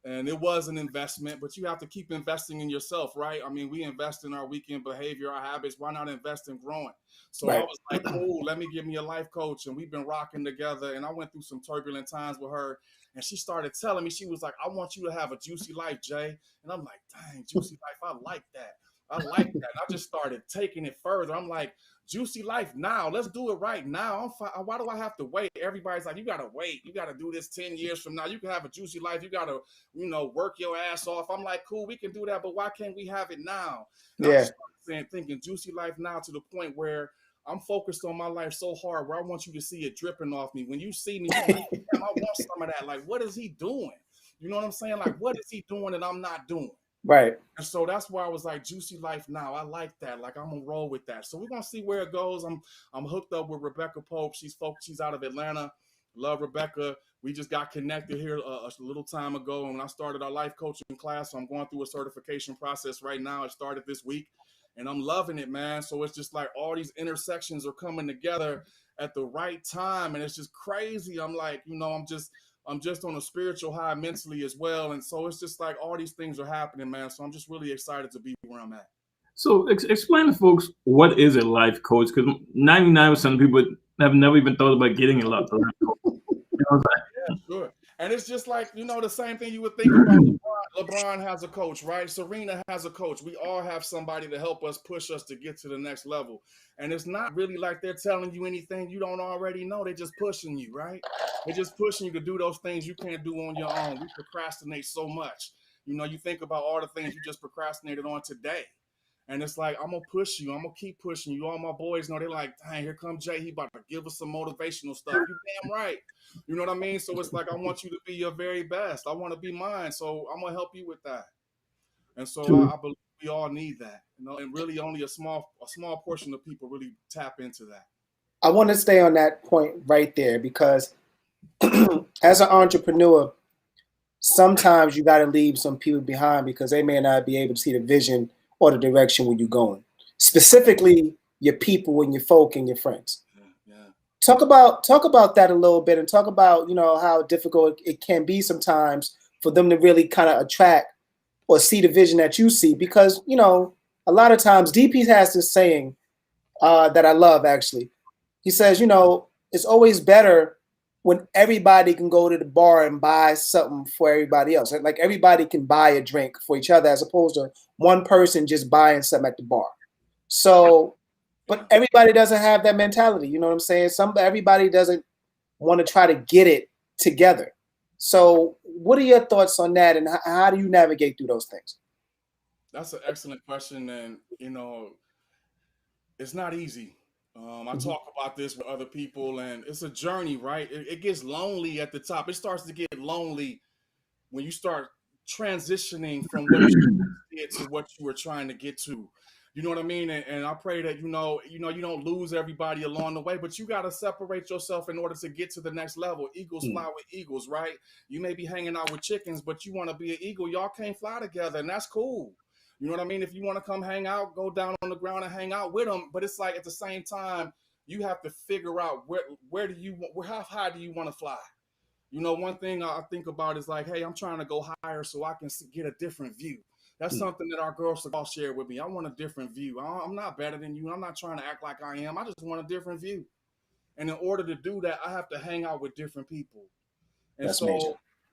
And it was an investment, but you have to keep investing in yourself, right? I mean, we invest in our weekend behavior, our habits. Why not invest in growing? So right. I was like, cool, let me give me a life coach. And we've been rocking together. And I went through some turbulent times with her. And she started telling me, she was like, I want you to have a juicy life, Jay. And I'm like, dang, juicy life. I like that. And I just started taking it further. I'm like, juicy life now. Let's do it right now. Why do I have to wait? Everybody's like, you got to wait. You got to do this 10 years from now. You can have a juicy life. You got to, you know, work your ass off. I'm like, cool, we can do that. But why can't we have it now? And yeah. I started thinking juicy life now to the point where I'm focused on my life so hard where I want you to see it dripping off me. When you see me, you're like, damn, I want some of that. Like, what is he doing? You know what I'm saying? Like, what is he doing that I'm not doing? Right. And so that's why I was like, juicy life now. I like that. Like, I'm gonna roll with that. So we're gonna see where it goes. I'm hooked up with Rebecca Pope. She's out of Atlanta. Love Rebecca. We just got connected here a little time ago, and when I started our life coaching class, so I'm going through a certification process right now. It started this week, and I'm loving it, man. So it's just like all these intersections are coming together at the right time, and it's just crazy. I'm like, you know, I'm just on a spiritual high mentally as well. And so it's just like all these things are happening, man. So I'm just really excited to be where I'm at. So explain to folks, what is a life coach? Because 99% of people have never even thought about getting a life coach. You know, yeah, sure. And it's just like, you know, the same thing you would think about. LeBron has a coach, right? Serena has a coach. We all have somebody to help us, push us to get to the next level. And it's not really like they're telling you anything you don't already know. They're just pushing you, right? They're just pushing you to do those things you can't do on your own. We procrastinate so much. You know, you think about all the things you just procrastinated on today. And it's like, I'm going to push you. I'm going to keep pushing you. All my boys know, they're like, dang, here comes Jay. He about to give us some motivational stuff. You damn right. You know what I mean? So it's like, I want you to be your very best. I want to be mine. So I'm going to help you with that. And so I believe we all need that. You know, and really only a small portion of people really tap into that. I want to stay on that point right there because as an entrepreneur, sometimes you got to leave some people behind because they may not be able to see the vision or the direction where you're going. Specifically, your people and your folk and your friends. Yeah. Talk about that a little bit, and talk about, you know, how difficult it can be sometimes for them to really kind of attract or see the vision that you see, because, you know, a lot of times DP has this saying that I love, actually. He says, you know, it's always better when everybody can go to the bar and buy something for everybody else. Like everybody can buy a drink for each other, as opposed to one person just buying something at the bar. So, but everybody doesn't have that mentality. You know what I'm saying? Everybody doesn't want to try to get it together. So what are your thoughts on that, and how do you navigate through those things? That's an excellent question, and you know, it's not easy. I talk about this with other people, and it's a journey, right? It gets lonely at the top. It starts to get lonely when you start transitioning from what you did to what you were trying to get to. You know what I mean? And I pray that you don't lose everybody along the way, but you got to separate yourself in order to get to the next level. Eagles fly with eagles, right? You may be hanging out with chickens, but you want to be an eagle. Y'all can't fly together, and that's cool. You know what I mean? If you want to come hang out, go down on the ground and hang out with them. But it's like at the same time, you have to figure out how high do you want to fly? You know, one thing I think about is like, hey, I'm trying to go higher so I can get a different view. That's something that our girls all share with me. I want a different view. I'm not better than you. I'm not trying to act like I am. I just want a different view. And in order to do that, I have to hang out with different people. And That's so major.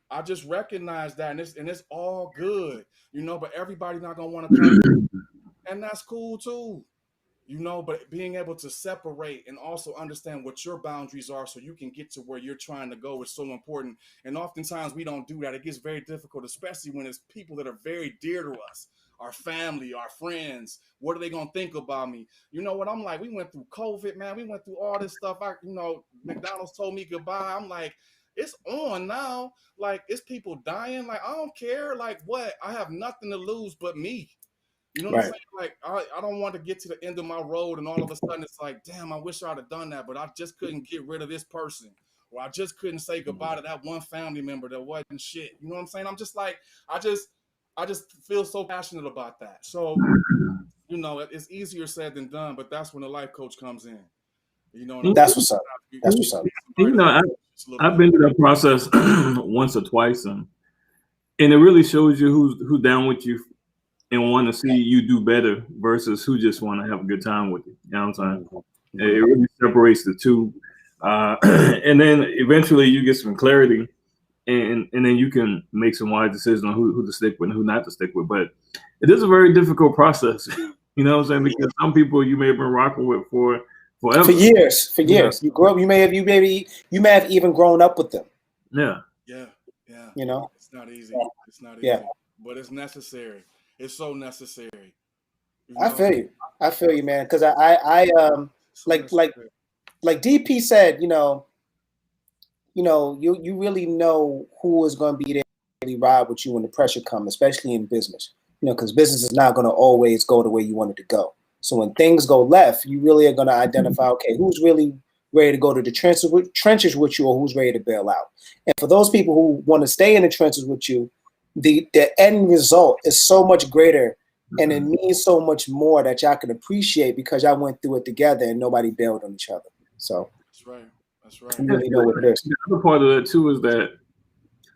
I just recognize that, and it's all good, you know, but everybody's not going to want to come. And that's cool too. You know, but being able to separate and also understand what your boundaries are so you can get to where you're trying to go is so important. And oftentimes we don't do that. It gets very difficult, especially when it's people that are very dear to us, our family, our friends. What are they going to think about me? You know what? I'm like, we went through COVID, man. We went through all this stuff. McDonald's told me goodbye. I'm like, it's on now. Like, it's people dying. Like, I don't care. Like, what? I have nothing to lose but me. You know what I'm saying? Like, I don't want to get to the end of my road and all of a sudden it's like, damn, I wish I'd have done that, but I just couldn't get rid of this person. Or I just couldn't say goodbye to that one family member that wasn't shit. You know what I'm saying? I'm just like, I just feel so passionate about that. So, you know, it's easier said than done, but that's when the life coach comes in. You know, That's what's up. That's what's up. You know, I've been through that process once or twice, and it really shows you who's down with you and want to see you do better versus who just want to have a good time with you. You know what I'm saying? It really separates the two. And then eventually you get some clarity, and then you can make some wise decisions on who to stick with and who not to stick with. But it is a very difficult process. You know what I'm saying? Because some people you may have been rocking with for forever. For years. You grow up, you may have even grown up with them. Yeah. You know? It's not easy. It's not easy. But it's necessary. It's so necessary. You know? I feel you, man. Because I like DP said, you really know who is going to be there to really ride with you when the pressure comes, especially in business. You know, because business is not going to always go the way you want it to go. So when things go left, you really are going to identify, okay, who's really ready to go to the trenches with you, or who's ready to bail out. And for those people who want to stay in the trenches with you, the end result is so much greater, and it means so much more that y'all can appreciate because y'all went through it together and nobody bailed on each other. So that's right. You really know what it is. The other part of that too is that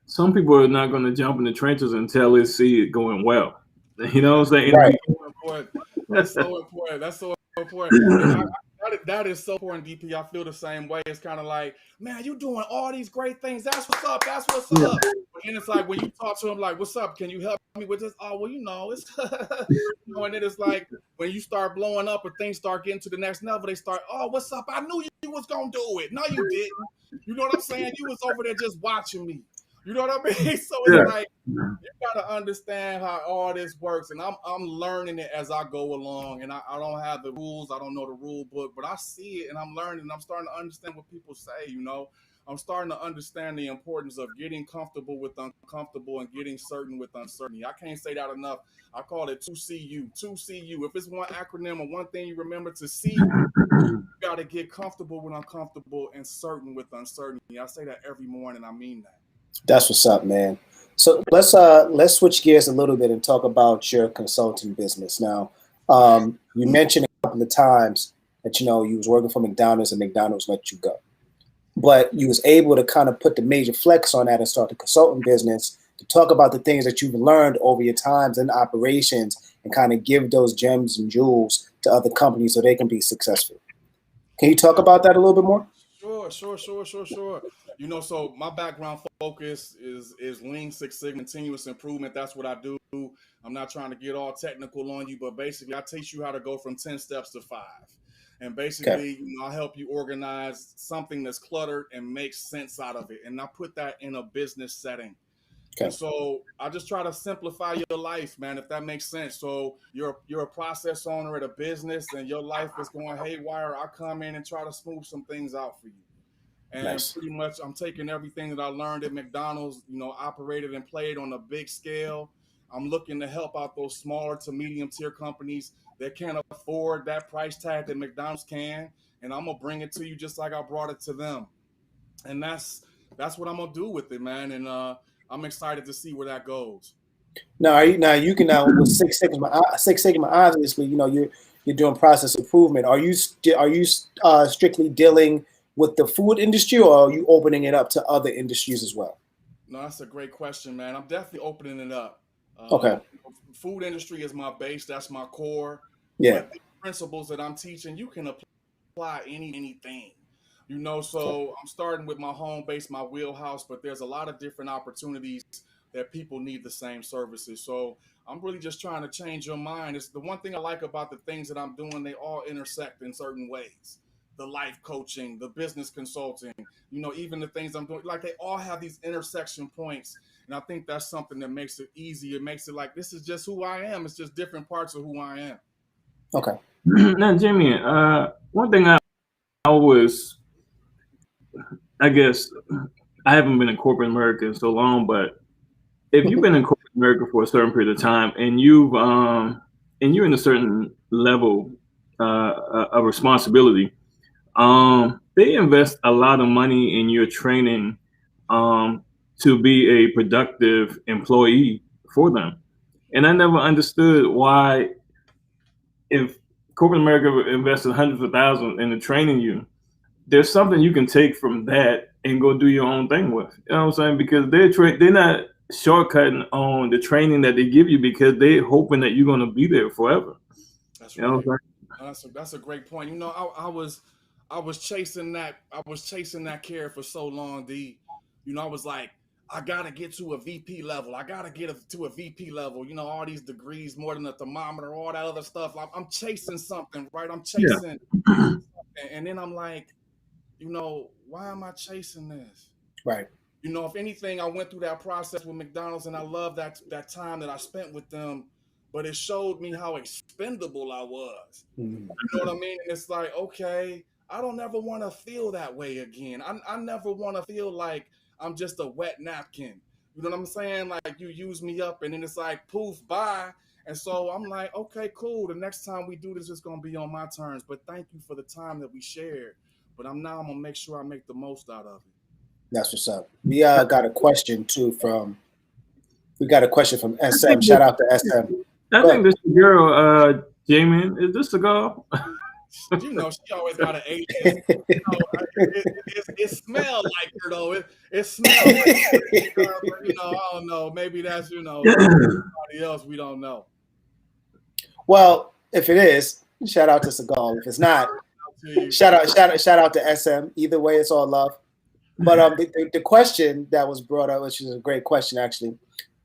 some people are not going to jump in the trenches until they see it going well. You know what I'm saying? Right. That's so important. That is so important, DP. I feel the same way. It's kind of like, man, you doing all these great things. That's what's up. But then it's like when you talk to them, like, what's up? Can you help me with this? Oh, well, it's and then it's like when you start blowing up or things start getting to the next level, they start, oh, what's up? I knew you was gonna do it. No, you didn't. You know what I'm saying? You was over there just watching me. You know what I mean? So it's like you gotta understand how all this works, and I'm learning it as I go along. And I don't have the rules, I don't know the rule book, but I see it and I'm learning. And I'm starting to understand what people say. You know, I'm starting to understand the importance of getting comfortable with uncomfortable and getting certain with uncertainty. I can't say that enough. I call it 2CU. 2CU. If it's one acronym or one thing you remember to see, you got to get comfortable with uncomfortable and certain with uncertainty. I say that every morning. I mean that. That's what's up, man. So let's switch gears a little bit and talk about your consulting business. Now, you mentioned a couple of times that, you know, you was working for McDonald's and McDonald's let you go. But you was able to kind of put the major flex on that and start the consulting business to talk about the things that you've learned over your times in operations and kind of give those gems and jewels to other companies so they can be successful. Can you talk about that a little bit more? Sure. You know, so my background focus is Lean Six Sigma, continuous improvement. That's what I do. I'm not trying to get all technical on you, but basically, I teach you how to go from 10 steps to 5. And Okay. basically, you know, I help you organize something that's cluttered and make sense out of it. And I put that in a business setting. And Okay. so I just try to simplify your life, man, if that makes sense. So you're a process owner at a business and your life is going haywire. I come in and try to smooth some things out for you. And Nice. pretty much I'm taking everything that I learned at McDonald's, you know, operated and played on a big scale. I'm looking to help out those smaller to medium tier companies that can't afford that price tag that McDonald's can. And I'm gonna bring it to you just like I brought it to them. And that's what I'm gonna do with it, man. And I'm excited to see where that goes. Now you can now with Six Sigma, obviously, you know, you're doing process improvement. Are you strictly dealing with the food industry, or are you opening it up to other industries as well? No, that's a great question, man. I'm definitely opening it up. Okay. Food industry is my base, that's my core. Yeah. But the principles that I'm teaching, you can apply anything. You know, Okay. so I'm starting with my home base, my wheelhouse, but there's a lot of different opportunities that people need the same services. So I'm really just trying to change your mind. It's the one thing I like about the things that I'm doing, they all intersect in certain ways. The life coaching, the business consulting, you know, even the things I'm doing, like they all have these intersection points. And I think that's something that makes it easy. It makes it like this is just who I am. It's just different parts of who I am. Okay. Now, Jimmy, one thing I was, I guess, I haven't been in corporate America in so long, but if you've been in corporate America for a certain period of time and you're in a certain level of responsibility, they invest a lot of money in your training to be a productive employee for them. And I never understood why, if corporate America invested hundreds of thousands into training you, there's something you can take from that and go do your own thing with. You know what I'm saying? Because they're not shortcutting on the training that they give you because they're hoping that you're going to be there forever. That's You know right. what That's a great point. You know, I was chasing that care for so long. You know, I was like, I gotta get to a VP level. I gotta to a VP level. You know, all these degrees, more than a thermometer, all that other stuff. I'm chasing something, right? I'm chasing, I'm saying? and then I'm like, you know, why am I chasing this? Right. You know, if anything, I went through that process with McDonald's, and I love that time that I spent with them. But it showed me how expendable I was. Mhm. You know what I mean? And it's like, okay, I don't ever want to feel that way again. I never want to feel like I'm just a wet napkin. You know what I'm saying? Like you use me up and then it's like, poof, bye. And so I'm like, okay, cool. The next time we do this, it's going to be on my terms. But thank you for the time that we shared. But I'm going to make sure I make the most out of it. That's what's up. Got a question too from I SM. think Shout out to SM. I Go think ahead. this girl, Jamie, is this a girl? You know, she always got an agent. You know, it smells like her though. It smells like her, but, you know, I don't know. Maybe that's somebody else we don't know. Well, if it is, shout out to Seagal. If it's not, shout out to SM. Either way, it's all love. But the question that was brought up, which is a great question actually,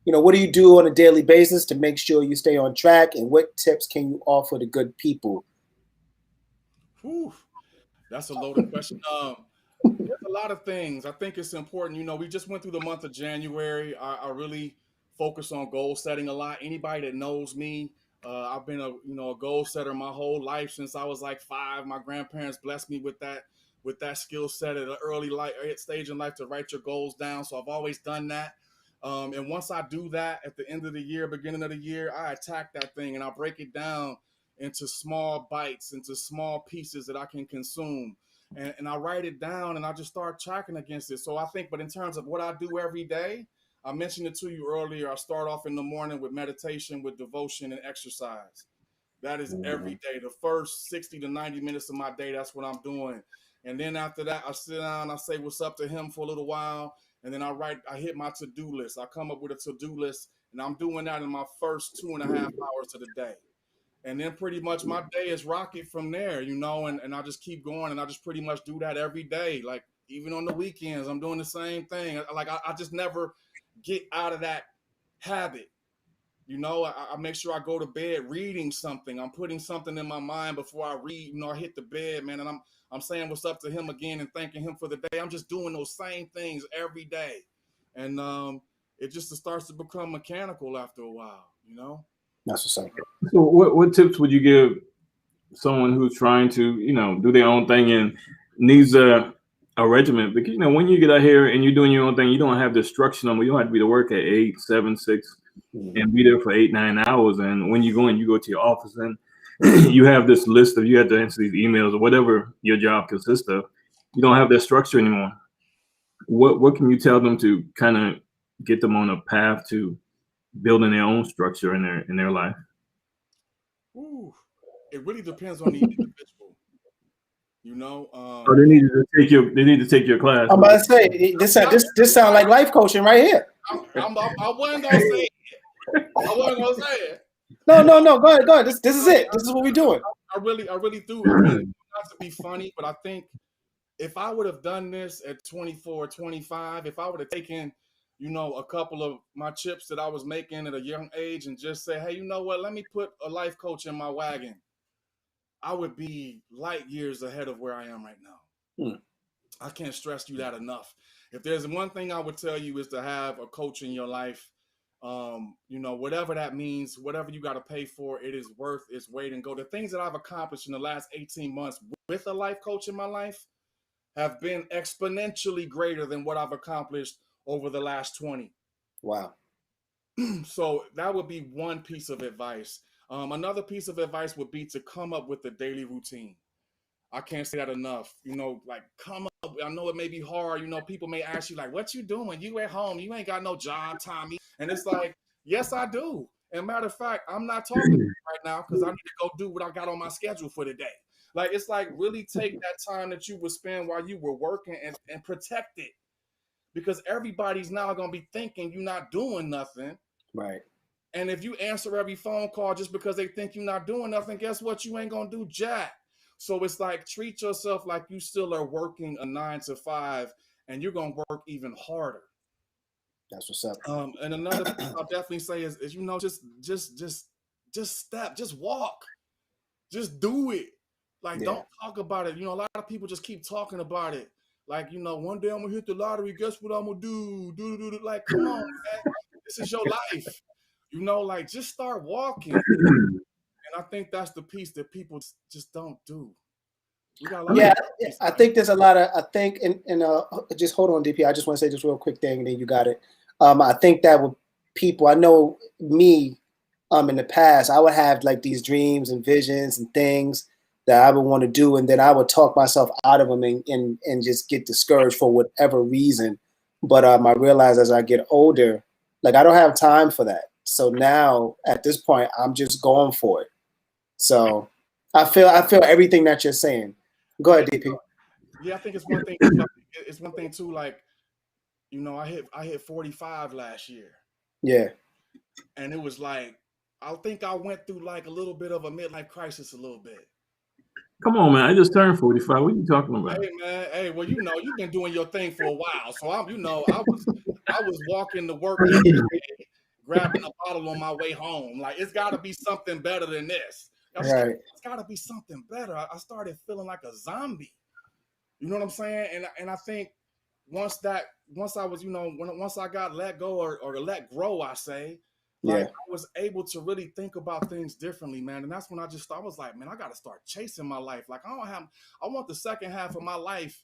you know, what do you do on a daily basis to make sure you stay on track, and what tips can you offer to good people? Whew, that's a loaded question. There's a lot of things. I think it's important. You know, we just went through the month of January. I really focus on goal setting a lot. Anybody that knows me, I've been a goal setter my whole life since I was like 5. My grandparents blessed me with that skill set at an early stage in life to write your goals down. So I've always done that. And once I do that at the end of the year, beginning of the year, I attack that thing and I break it down into small bites, into small pieces that I can consume. And I write it down and I just start tracking against it. So I think, but in terms of what I do every day, I mentioned it to you earlier. I start off in the morning with meditation, with devotion and exercise. That is every day. The first 60 to 90 minutes of my day, that's what I'm doing. And then after that, I sit down, I say what's up to him for a little while, and then I hit my to-do list. I come up with a to-do list, and I'm doing that in my first 2.5 hours of the day. And then pretty much my day is rocket from there, you know, and I just keep going, and I just pretty much do that every day. Like, even on the weekends, I'm doing the same thing. Like, I just never get out of that habit. You know, I make sure I go to bed reading something. I'm putting something in my mind before I read. You know, I hit the bed, man, and I'm saying what's up to him again and thanking him for the day. I'm just doing those same things every day, and it just starts to become mechanical after a while. You know. That's what's up. So, what tips would you give someone who's trying to, you know, do their own thing and needs a regimen? Because, you know, when you get out here and you're doing your own thing, you don't have the structure number. You don't have to be to work at 8, 7, 6. And be there for 8, 9 hours. And when you go in, you go to your office and you have this list of, you have to answer these emails or whatever your job consists of. You don't have that structure anymore. What can you tell them to kind of get them on a path to building their own structure in their life? Ooh, it really depends on the individual. You know, Or they need to take your class. I'm about to say this sound like life coaching right here. I wasn't gonna say it. I wasn't gonna say it. No. Go ahead. This is it. This is what we're doing. I really do. I mean, not to be funny, but I think if I would have done this at 24, 25, if I would have taken, you know, a couple of my chips that I was making at a young age and just say, hey, you know what? Let me put a life coach in my wagon. I would be light years ahead of where I am right now. I can't stress you that enough. If there's one thing I would tell you is to have a coach in your life. You know, whatever that means, whatever you got to pay for, it is worth its weight in gold. The things that I've accomplished in the last 18 months with a life coach in my life have been exponentially greater than what I've accomplished over the last 20. Wow. So that would be one piece of advice. Another piece of advice would be to come up with a daily routine. I can't say that enough. You know, like, come up. I know it may be hard. You know, people may ask you, like, what you doing? You at home. You ain't got no job, Tommy. And it's like, yes, I do. And matter of fact, I'm not talking to you right now because I need to go do what I got on my schedule for the day. Like, it's like, really take that time that you would spend while you were working and protect it. Because everybody's now going to be thinking you're not doing nothing. Right. And if you answer every phone call just because they think you're not doing nothing, guess what? You ain't going to do jack. So it's like, treat yourself like you still are working a 9 to 5 and you're going to work even harder. That's what's up. And another thing I'll definitely say is, you know, just step, just walk, just do it. Like, don't talk about it. You know, a lot of people just keep talking about it. Like, you know, one day I'm going to hit the lottery. Guess what I'm going to do? Like, come on, man. This is your life. You know, like, just start walking. And I think that's the piece that people just don't do. I think there's a lot of, just hold on, DP. I just want to say this real quick thing, and then you got it. I think that with people, I know me, in the past, I would have like these dreams and visions and things that I would want to do, and then I would talk myself out of them and just get discouraged for whatever reason. But I realize as I get older, like, I don't have time for that. So now at this point, I'm just going for it. So I feel everything that you're saying. Go ahead, DP. Yeah, I think it's one thing. It's one thing too. Like, you know, I hit 45 last year. Yeah. And it was like, I think I went through like a little bit of a midlife crisis a little bit. Come on, man. I just turned 45. What are you talking about? Hey, man. Hey, well, you know, you've been doing your thing for a while. So I was walking to work every day, grabbing a bottle on my way home. Like, it's got to be something better than this. Right. It's got to be something better. I started feeling like a zombie. You know what I'm saying? And I think once I was, you know, once I got let go or let grow, I say, like, I was able to really think about things differently, man. And that's when I was like, man, I got to start chasing my life. Like, I want the second half of my life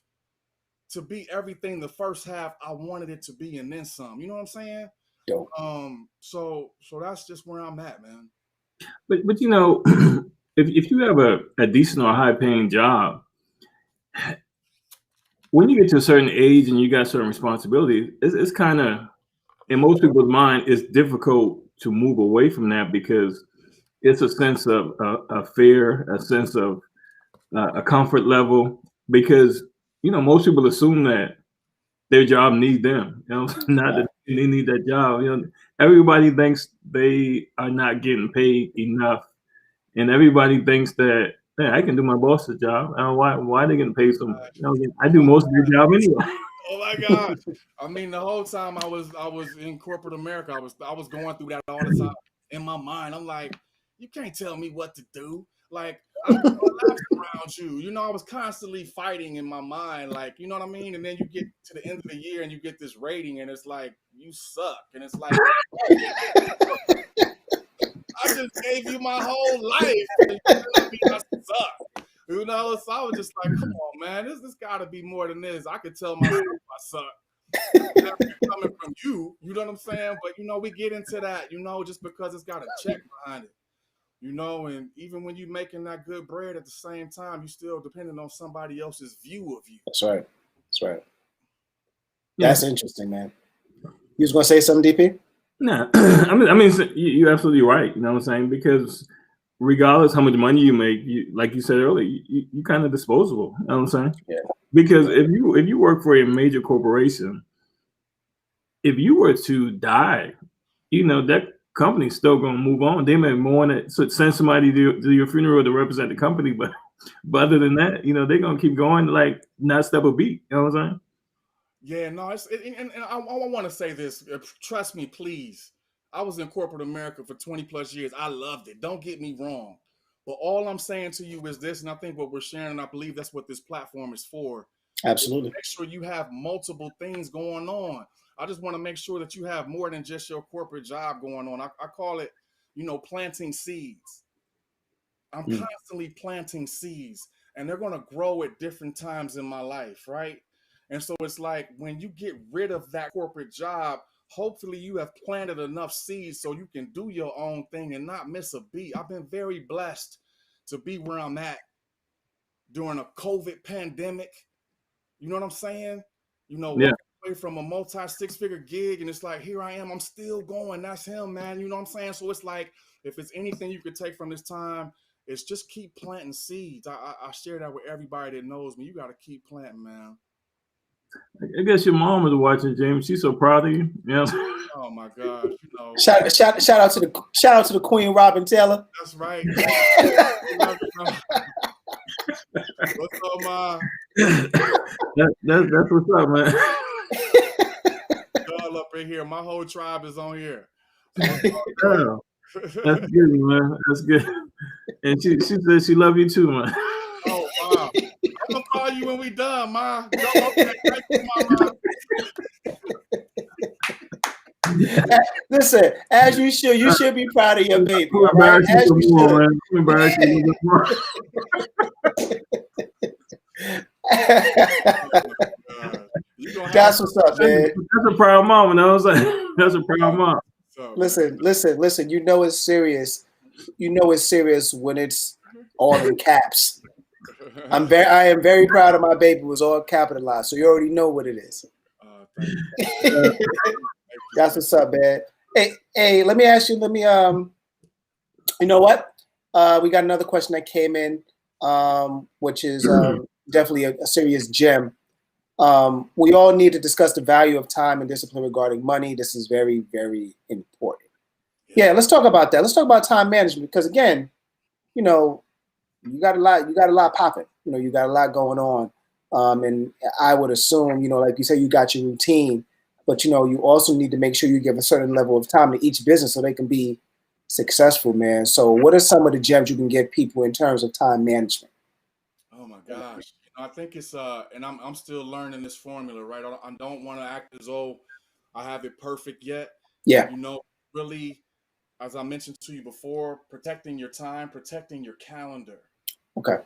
to be everything the first half I wanted it to be, and then some. You know what I'm saying? Dope. So that's just where I'm at, man. But you know, if you have a decent or high paying job, when you get to a certain age and you got certain responsibilities, it's kind of, in most people's mind, it's difficult to move away from that because it's a sense of a fear, a sense of a comfort level, because most people assume that their job need them. Not that they need that job. Everybody thinks they are not getting paid enough, and everybody thinks that, hey, I can do my boss's job. Why are they getting paid so much? I do most of their job anyway. Oh my gosh! I mean, the whole time I was in corporate America, I was going through that all the time in my mind. I'm like, you can't tell me what to do. Like, I'm gonna relax around you. I was constantly fighting in my mind, like, you know what I mean. And then you get to the end of the year and you get this rating, and it's like, you suck, and it's like, I just gave you my whole life, and you telling me I suck. So I was just like, come on, man, this got to be more than this. I could tell myself I suck. Coming from you, you know what I'm saying? But we get into that, just because it's got a check behind it, and even when you're making that good bread at the same time, you still depending on somebody else's view of you. That's right. That's interesting, man. You was gonna say something, DP? No, I mean, you're absolutely right. You know what I'm saying? Because regardless how much money you make, like you said earlier, you kind of disposable. You know what I'm saying? Yeah. Because if you work for a major corporation, if you were to die, that company's still going to move on. They may want to send somebody to do your funeral to represent the company, but other than that, they're going to keep going, like, not step a beat. You know what I'm saying? Yeah, no, and I want to say this. Trust me, please. I was in corporate America for 20 plus years. I loved it. Don't get me wrong. But all I'm saying to you is this, and I think what we're sharing, and I believe that's what this platform is for. Absolutely. Make sure you have multiple things going on. I just want to make sure that you have more than just your corporate job going on. I call it, planting seeds. I'm constantly planting seeds, and they're going to grow at different times in my life, right? And so it's like when you get rid of that corporate job, hopefully you have planted enough seeds so you can do your own thing and not miss a beat. I've been very blessed to be where I'm at during a COVID pandemic. You know what I'm saying? Walking away from a multi-six-figure gig, and it's like, here I am, I'm still going. That's him, man. You know what I'm saying? So it's like, if it's anything you could take from this time, it's just keep planting seeds. I share that with everybody that knows me. You got to keep planting, man. I guess your mom was watching, James. She's so proud of you. Oh my gosh! Shout out to the Queen Robin Taylor. That's right. What's up, Ma? That's what's up, man. Y'all up in here. My whole tribe is on here. Oh, that's good, man. That's good. And she said she love you too, man. Oh wow! I'm gonna call you when we done, Ma. Okay, thank you, Mama. Listen, as you should be proud of your baby. All right? As you should. That's what's up, man. That's a proud mom, and I was like, that's a proud mom. Listen. It's serious. It's serious when it's all in caps. I am very proud of my baby. It was all capitalized, so you already know what it is. That's what's up, man. Hey, let me ask you. You know what? We got another question that came in, which is definitely a serious gem. We all need to discuss the value of time and discipline regarding money. This is very, very important. Yeah, let's talk about that. Let's talk about time management because, again, you got a lot popping. You got a lot going on. And I would assume, like you say, you got your routine, but you also need to make sure you give a certain level of time to each business so they can be successful, man. So what are some of the gems you can give people in terms of time management? Oh my gosh. I think it's and I'm still learning this formula, right? I don't want to act as though I have it perfect yet. Yeah. Really, as I mentioned to you before, protecting your time, protecting your calendar. Okay.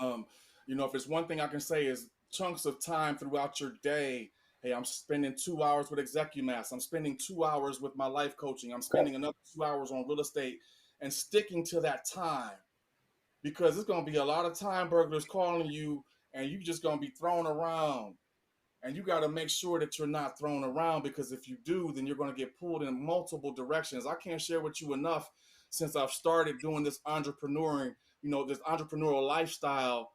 If it's one thing I can say is chunks of time throughout your day. Hey, I'm spending 2 hours with ExecuMass. I'm spending 2 hours with my life coaching. I'm spending another 2 hours on real estate and sticking to that time because it's going to be a lot of time burglars calling you and you just going to be thrown around. And you got to make sure that you're not thrown around because if you do, then you're going to get pulled in multiple directions. I can't share with you enough since I've started doing this entrepreneuring, this entrepreneurial lifestyle,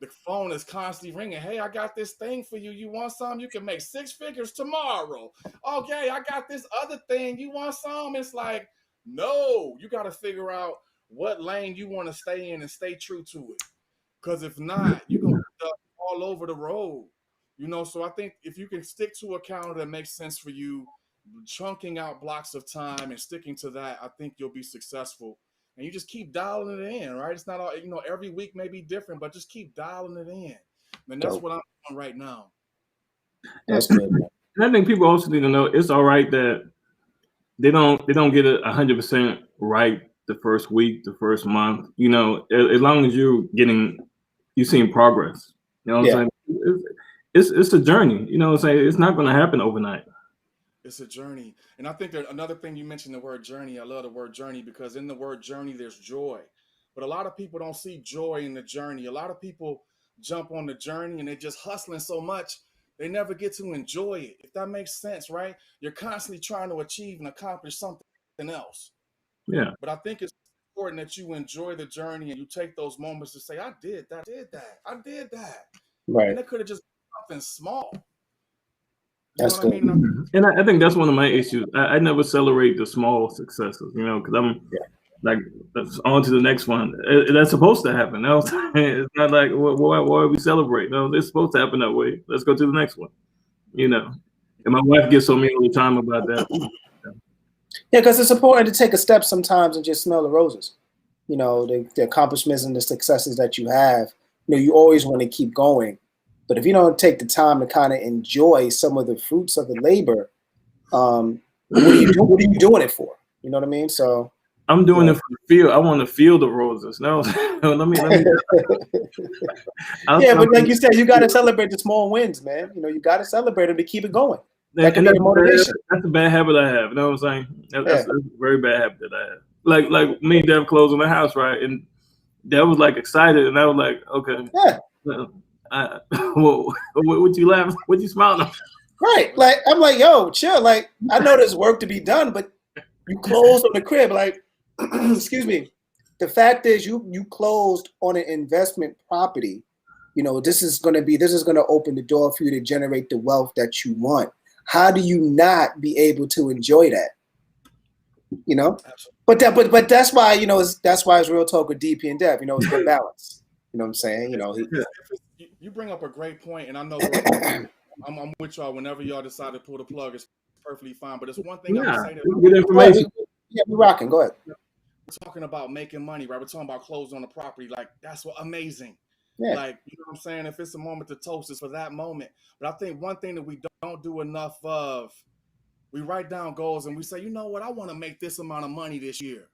the phone is constantly ringing. Hey, I got this thing for you. You want some? You can make 6 figures tomorrow. Okay, I got this other thing. You want some? It's like, no, you got to figure out what lane you want to stay in and stay true to it. Because if not, you're going to end up all over the road. So I think if you can stick to a calendar that makes sense for you, chunking out blocks of time and sticking to that, I think you'll be successful. And you just keep dialing it in, right? It's not all, every week may be different, but just keep dialing it in. And that's what I'm doing right now. That's good, man. And I think people also need to know it's all right that they don't get it 100% right the first week, the first month. As long as you're seeing progress. You know what I'm saying? It's a journey. You know what I'm saying? It's not going to happen overnight. It's a journey. And I think that another thing, you mentioned the word journey. I love the word journey because in the word journey, there's joy. But a lot of people don't see joy in the journey. A lot of people jump on the journey and they're just hustling so much, they never get to enjoy it. If that makes sense, right? You're constantly trying to achieve and accomplish something else. Yeah. But I think it's important that you enjoy the journey and you take those moments to say, I did that. Right. And it could have just been something small. That's good. I mean? And I think that's one of my issues. I never celebrate the small successes, because I'm like, on to the next one. That's supposed to happen. No, it's not like, why are we celebrating? No, it's supposed to happen that way. Let's go to the next one. And my wife gets on me all the time about that. Yeah, because it's important to take a step sometimes and just smell the roses. The accomplishments and the successes that you have. You always want to keep going. But if you don't take the time to kind of enjoy some of the fruits of the labor, what are you doing it for? You know what I mean? So I'm doing it for the feel. I want to feel the roses. No, let me. Yeah, but like you said, you got to celebrate the small wins, man. You got to celebrate them to keep it going. That can be the motivation. That's a bad habit I have. You know what I'm saying? That's a very bad habit that I have. Like me and Dev closing the house, right? And Dev was like excited, and I was like, okay. Yeah. What you laughing? What you smiling? Right. Like I'm like, yo, chill. Like I know there's work to be done, but you closed on the crib. Like, excuse me. The fact is, you closed on an investment property. This is going to open the door for you to generate the wealth that you want. How do you not be able to enjoy that? But that's why that's why it's real talk with DP and Dev. It's good balance. You know what I'm saying? You bring up a great point, and I know I'm with y'all. Whenever y'all decide to pull the plug, it's perfectly fine. But it's one thing I would say that good information. Yeah, we're rocking. Go ahead. We're talking about making money, right? We're talking about closing on the property. Like that's what amazing. Yeah. Like you know what I'm saying? If it's a moment to toast, it's for that moment. But I think one thing that we don't do enough of, we write down goals and we say, you know what? I want to make this amount of money this year,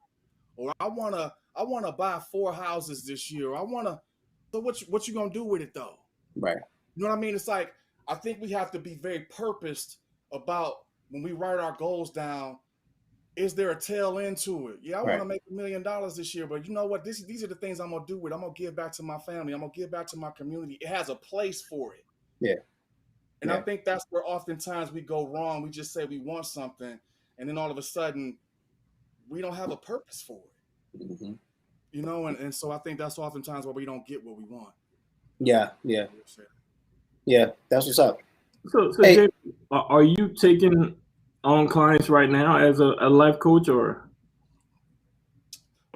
or I want to buy 4 houses this year. Or I want to. So what you gonna do with it though? Right. You know what I mean? It's like I think we have to be very purposed about when we write our goals down. Is there a tail end to it? Yeah, I want to make $1 million this year, but you know what? These are the things I'm gonna do with it. I'm gonna give back to my family. I'm gonna give back to my community. It has a place for it. Yeah. And I think that's where oftentimes we go wrong. We just say we want something, and then all of a sudden, we don't have a purpose for it. Mm-hmm. And so I think that's oftentimes where we don't get what we want. Yeah. That's what's up. So hey. Jay, are you taking on clients right now as a life coach, or?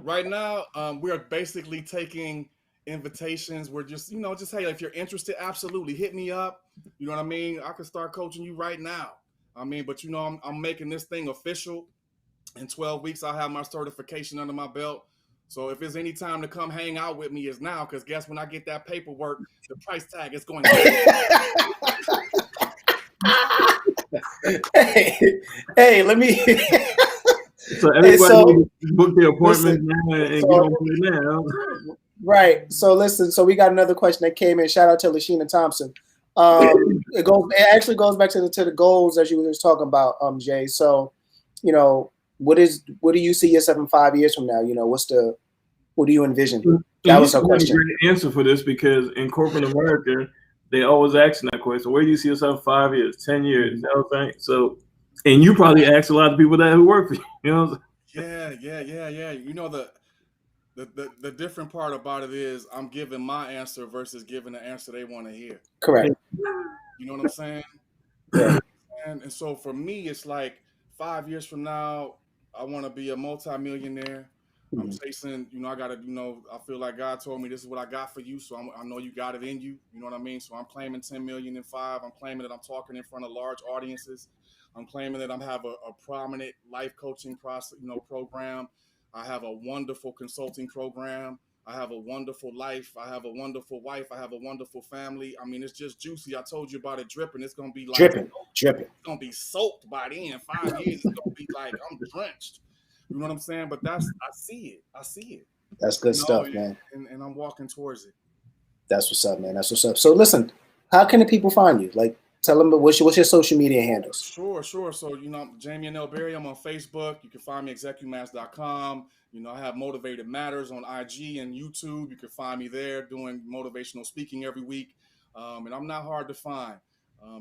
Right now, we are basically taking invitations. We're just, hey, if you're interested, absolutely hit me up. You know what I mean? I can start coaching you right now. I mean, but I'm making this thing official. In 12 weeks, I'll have my certification under my belt. So if there's any time to come hang out with me, is now, because guess when I get that paperwork, the price tag is going hey, let me. So everybody book the appointment now and get on it now. Right. So listen. So we got another question that came in. Shout out to Lashina Thompson. It actually goes back to the goals as you were just talking about, Jay. So, what do you see yourself in 5 years from now? What do you envision? That was her question. A great answer for this, because in corporate America, they always asking that question. Where do you see yourself 5 years, 10 years? You know what I'm saying? So, and you probably ask a lot of people that who work for you. Yeah. You know, the different part about it is I'm giving my answer versus giving the answer they want to hear. Correct. You know what I'm saying? Yeah. And so for me, it's like 5 years from now, I want to be a multimillionaire. I'm Mhm. chasing, I got to, I feel like God told me this is what I got for you. So I know you got it in you. You know what I mean? So I'm claiming 10 million in 5. I'm claiming that I'm talking in front of large audiences. I'm claiming that I have a prominent life coaching process, program. I have a wonderful consulting program. I have a wonderful life. I have a wonderful wife. I have a wonderful family. I mean, it's just juicy. I told you about it dripping. It's going to be like Dripping, dripping. it's gonna be soaked by then. 5 years, it's gonna be like I'm drenched. You know what I'm saying? But I see it. I see it. That's good stuff, man. And I'm walking towards it. That's what's up, man. That's what's up. So listen, how can the people find you? Like, tell them what's your social media handles. Sure. So, Jamion Berry, I'm on Facebook. You can find me at execumass.com. I have Motivated Matters on IG and YouTube. You can find me there doing motivational speaking every week. And I'm not hard to find.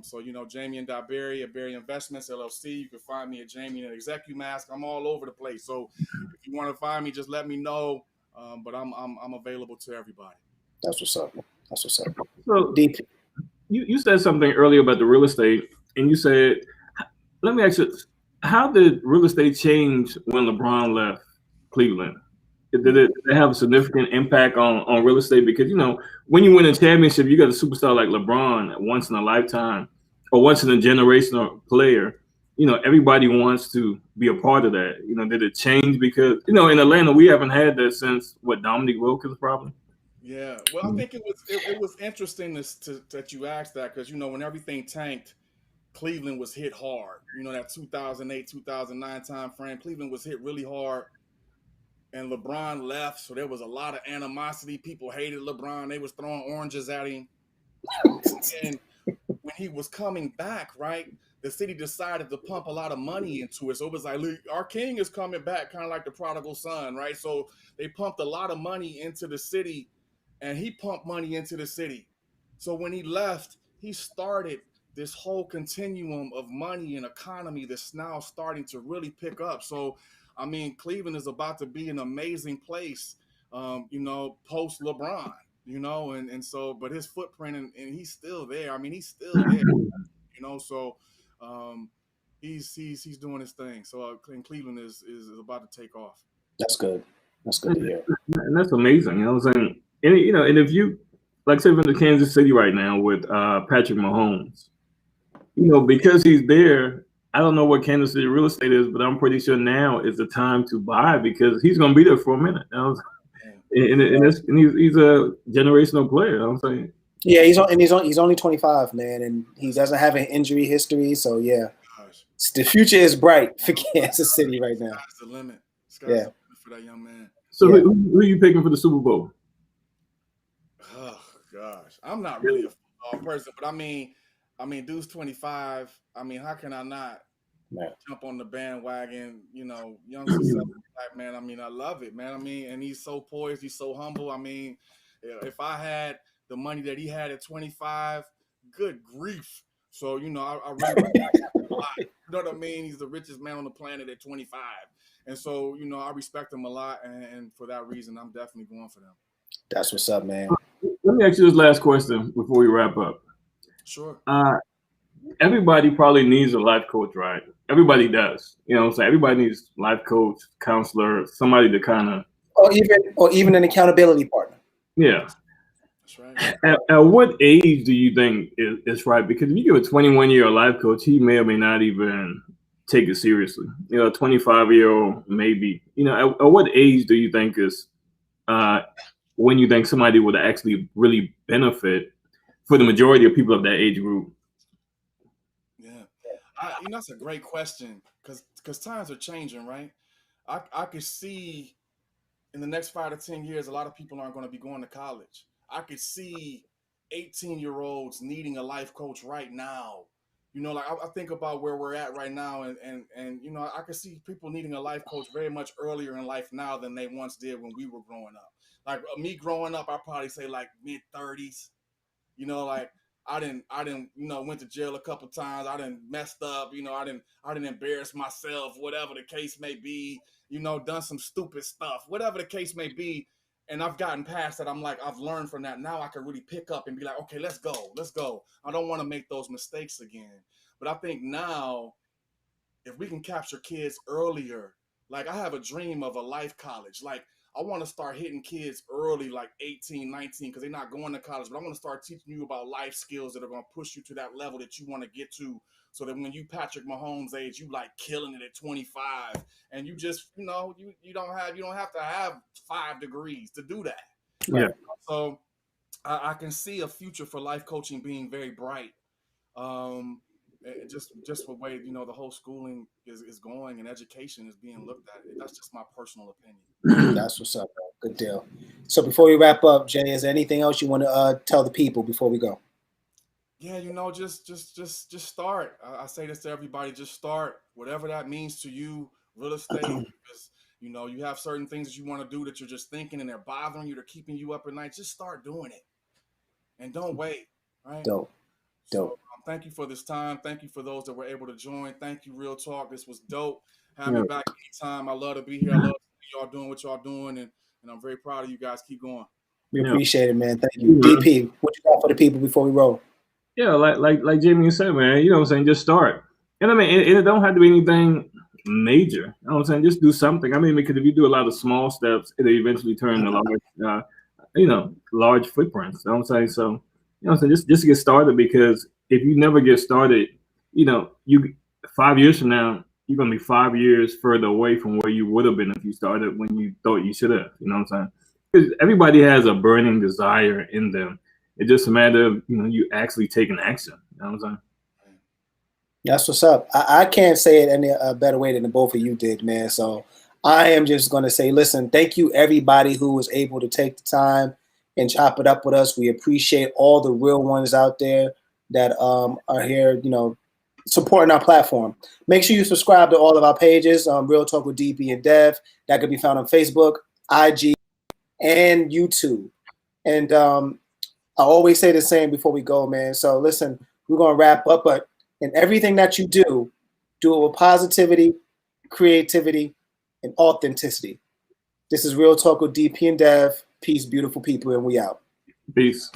So, Jamion.Berry at Berry Investments, LLC. You can find me at Jamion at ExecuMask. I'm all over the place. So if you want to find me, just let me know. But I'm available to everybody. That's what's up. That's what's up. So Deep. you said something earlier about the real estate, and you said, let me ask you, how did real estate change when LeBron left Cleveland? Did it have a significant impact on real estate? Because, when you win a championship, you got a superstar like LeBron, once in a lifetime or once in a generational player. Everybody wants to be a part of that. Did it change? Because, in Atlanta, we haven't had that since, Dominique Wilkins probably? Yeah. Well, I think it was interesting that you asked that because, when everything tanked, Cleveland was hit hard. That 2008, 2009 time frame, Cleveland was hit really hard. And LeBron left, so there was a lot of animosity. People hated LeBron. They was throwing oranges at him. And when he was coming back, right, the city decided to pump a lot of money into it. So it was like, look, our king is coming back, kind of like the prodigal son, right? So they pumped a lot of money into the city, and he pumped money into the city. So when he left, he started this whole continuum of money and economy that's now starting to really pick up. So, I mean, Cleveland is about to be an amazing place, post LeBron, and so, but his footprint and he's still there. I mean, he's still there, so he's doing his thing. So Cleveland is about to take off. That's good. That's good to hear. And that's amazing. You know what I'm saying? And if you, like, say, in the Kansas City right now with Patrick Mahomes, because he's there, I don't know what Kansas City real estate is, but I'm pretty sure now is the time to buy because he's going to be there for a minute. And he's a generational player. You know what I'm saying? Yeah, he's only 25, man, and he doesn't have an injury history. So yeah, the future is bright for Kansas City right now. Sky's the limit. Sky's Yeah. the limit for that young man. So who are you picking for the Super Bowl? Oh gosh, I'm not really a football person, but I mean, dude's 25. I mean, how can I not jump on the bandwagon? Young successful black man. I mean, I love it, man. I mean, and he's so poised, he's so humble. I mean, if I had the money that he had at 25, good grief. So I really a lot. You know what I mean? He's the richest man on the planet at 25, and so I respect him a lot, and for that reason, I'm definitely going for them. That's what's up, man. Let me ask you this last question before we wrap up. Sure. Everybody probably needs a life coach, right? Everybody does. You know what I'm saying? Everybody needs life coach, counselor, somebody to kind of... Or even an accountability partner. Yeah. That's right. At what age do you think is right? Because if you give a 21-year-old life coach, he may or may not even take it seriously. A 25-year-old maybe. At what age do you think is when you think somebody would actually really benefit for the majority of people of that age group? Yeah, that's a great question because times are changing, right? I could see in the next 5 to 10 years, a lot of people aren't going to be going to college. I could see 18-year-olds needing a life coach right now. I think about where we're at right now, and I could see people needing a life coach very much earlier in life now than they once did when we were growing up. Like me growing up, I'd probably say like mid-30s. Like I didn't, went to jail a couple times. I didn't messed up, I didn't embarrass myself, whatever the case may be, done some stupid stuff, whatever the case may be. And I've gotten past that. I'm like, I've learned from that. Now I can really pick up and be like, okay, let's go. I don't want to make those mistakes again. But I think now, if we can capture kids earlier, like I have a dream of a life college. Like I want to start hitting kids early, like 18, 19, because they're not going to college. But I want to start teaching you about life skills that are going to push you to that level that you want to get to, so that when you Patrick Mahomes age, you like killing it at 25, and you just, you don't have to have 5 degrees to do that. Yeah. So I can see a future for life coaching being very bright. Just the way the whole schooling is going and education is being looked at. That's just my personal opinion. That's what's up, bro. Good deal. So before we wrap up, Jay, is there anything else you want to tell the people before we go? Yeah, just start. I say this to everybody: just start, whatever that means to you. Real estate, because you have certain things that you want to do that you're just thinking and they're bothering you, they're keeping you up at night. Just start doing it, and don't wait. Right? Dope. So, thank you for this time. Thank you for those that were able to join. Thank you, Real Talk. This was dope. Have me back anytime. I love to be here. I love y'all doing what y'all doing, and I'm very proud of you guys. Keep going. We appreciate it, man. Thank you. DP, what you got for the people before we roll? Yeah, like Jamie said, man, you know what I'm saying? Just start. And I mean, it don't have to be anything major. You know what I'm saying? Just do something. I mean, because if you do a lot of small steps, it'll eventually turn to large footprints. You know what I'm saying? So, you know what I'm saying? Just get started, because if you never get started, you 5 years from now, you're going to be 5 years further away from where you would have been if you started when you thought you should have. You know what I'm saying? Because everybody has a burning desire in them. It's just a matter of, you actually taking action. You know what I'm saying? That's what's up. I can't say it any better way than the both of you did, man. So I am just going to say, listen, thank you, everybody who was able to take the time and chop it up with us. We appreciate all the real ones out there that are here, supporting our platform. Make sure you subscribe to all of our pages, Real Talk with DP and Dev. That could be found on Facebook, IG, and YouTube. And I always say the same before we go, man. So listen, we're going to wrap up, but in everything that you do it with positivity, creativity, and authenticity. This is Real Talk with DP and Dev. Peace, beautiful people, and we out. Peace.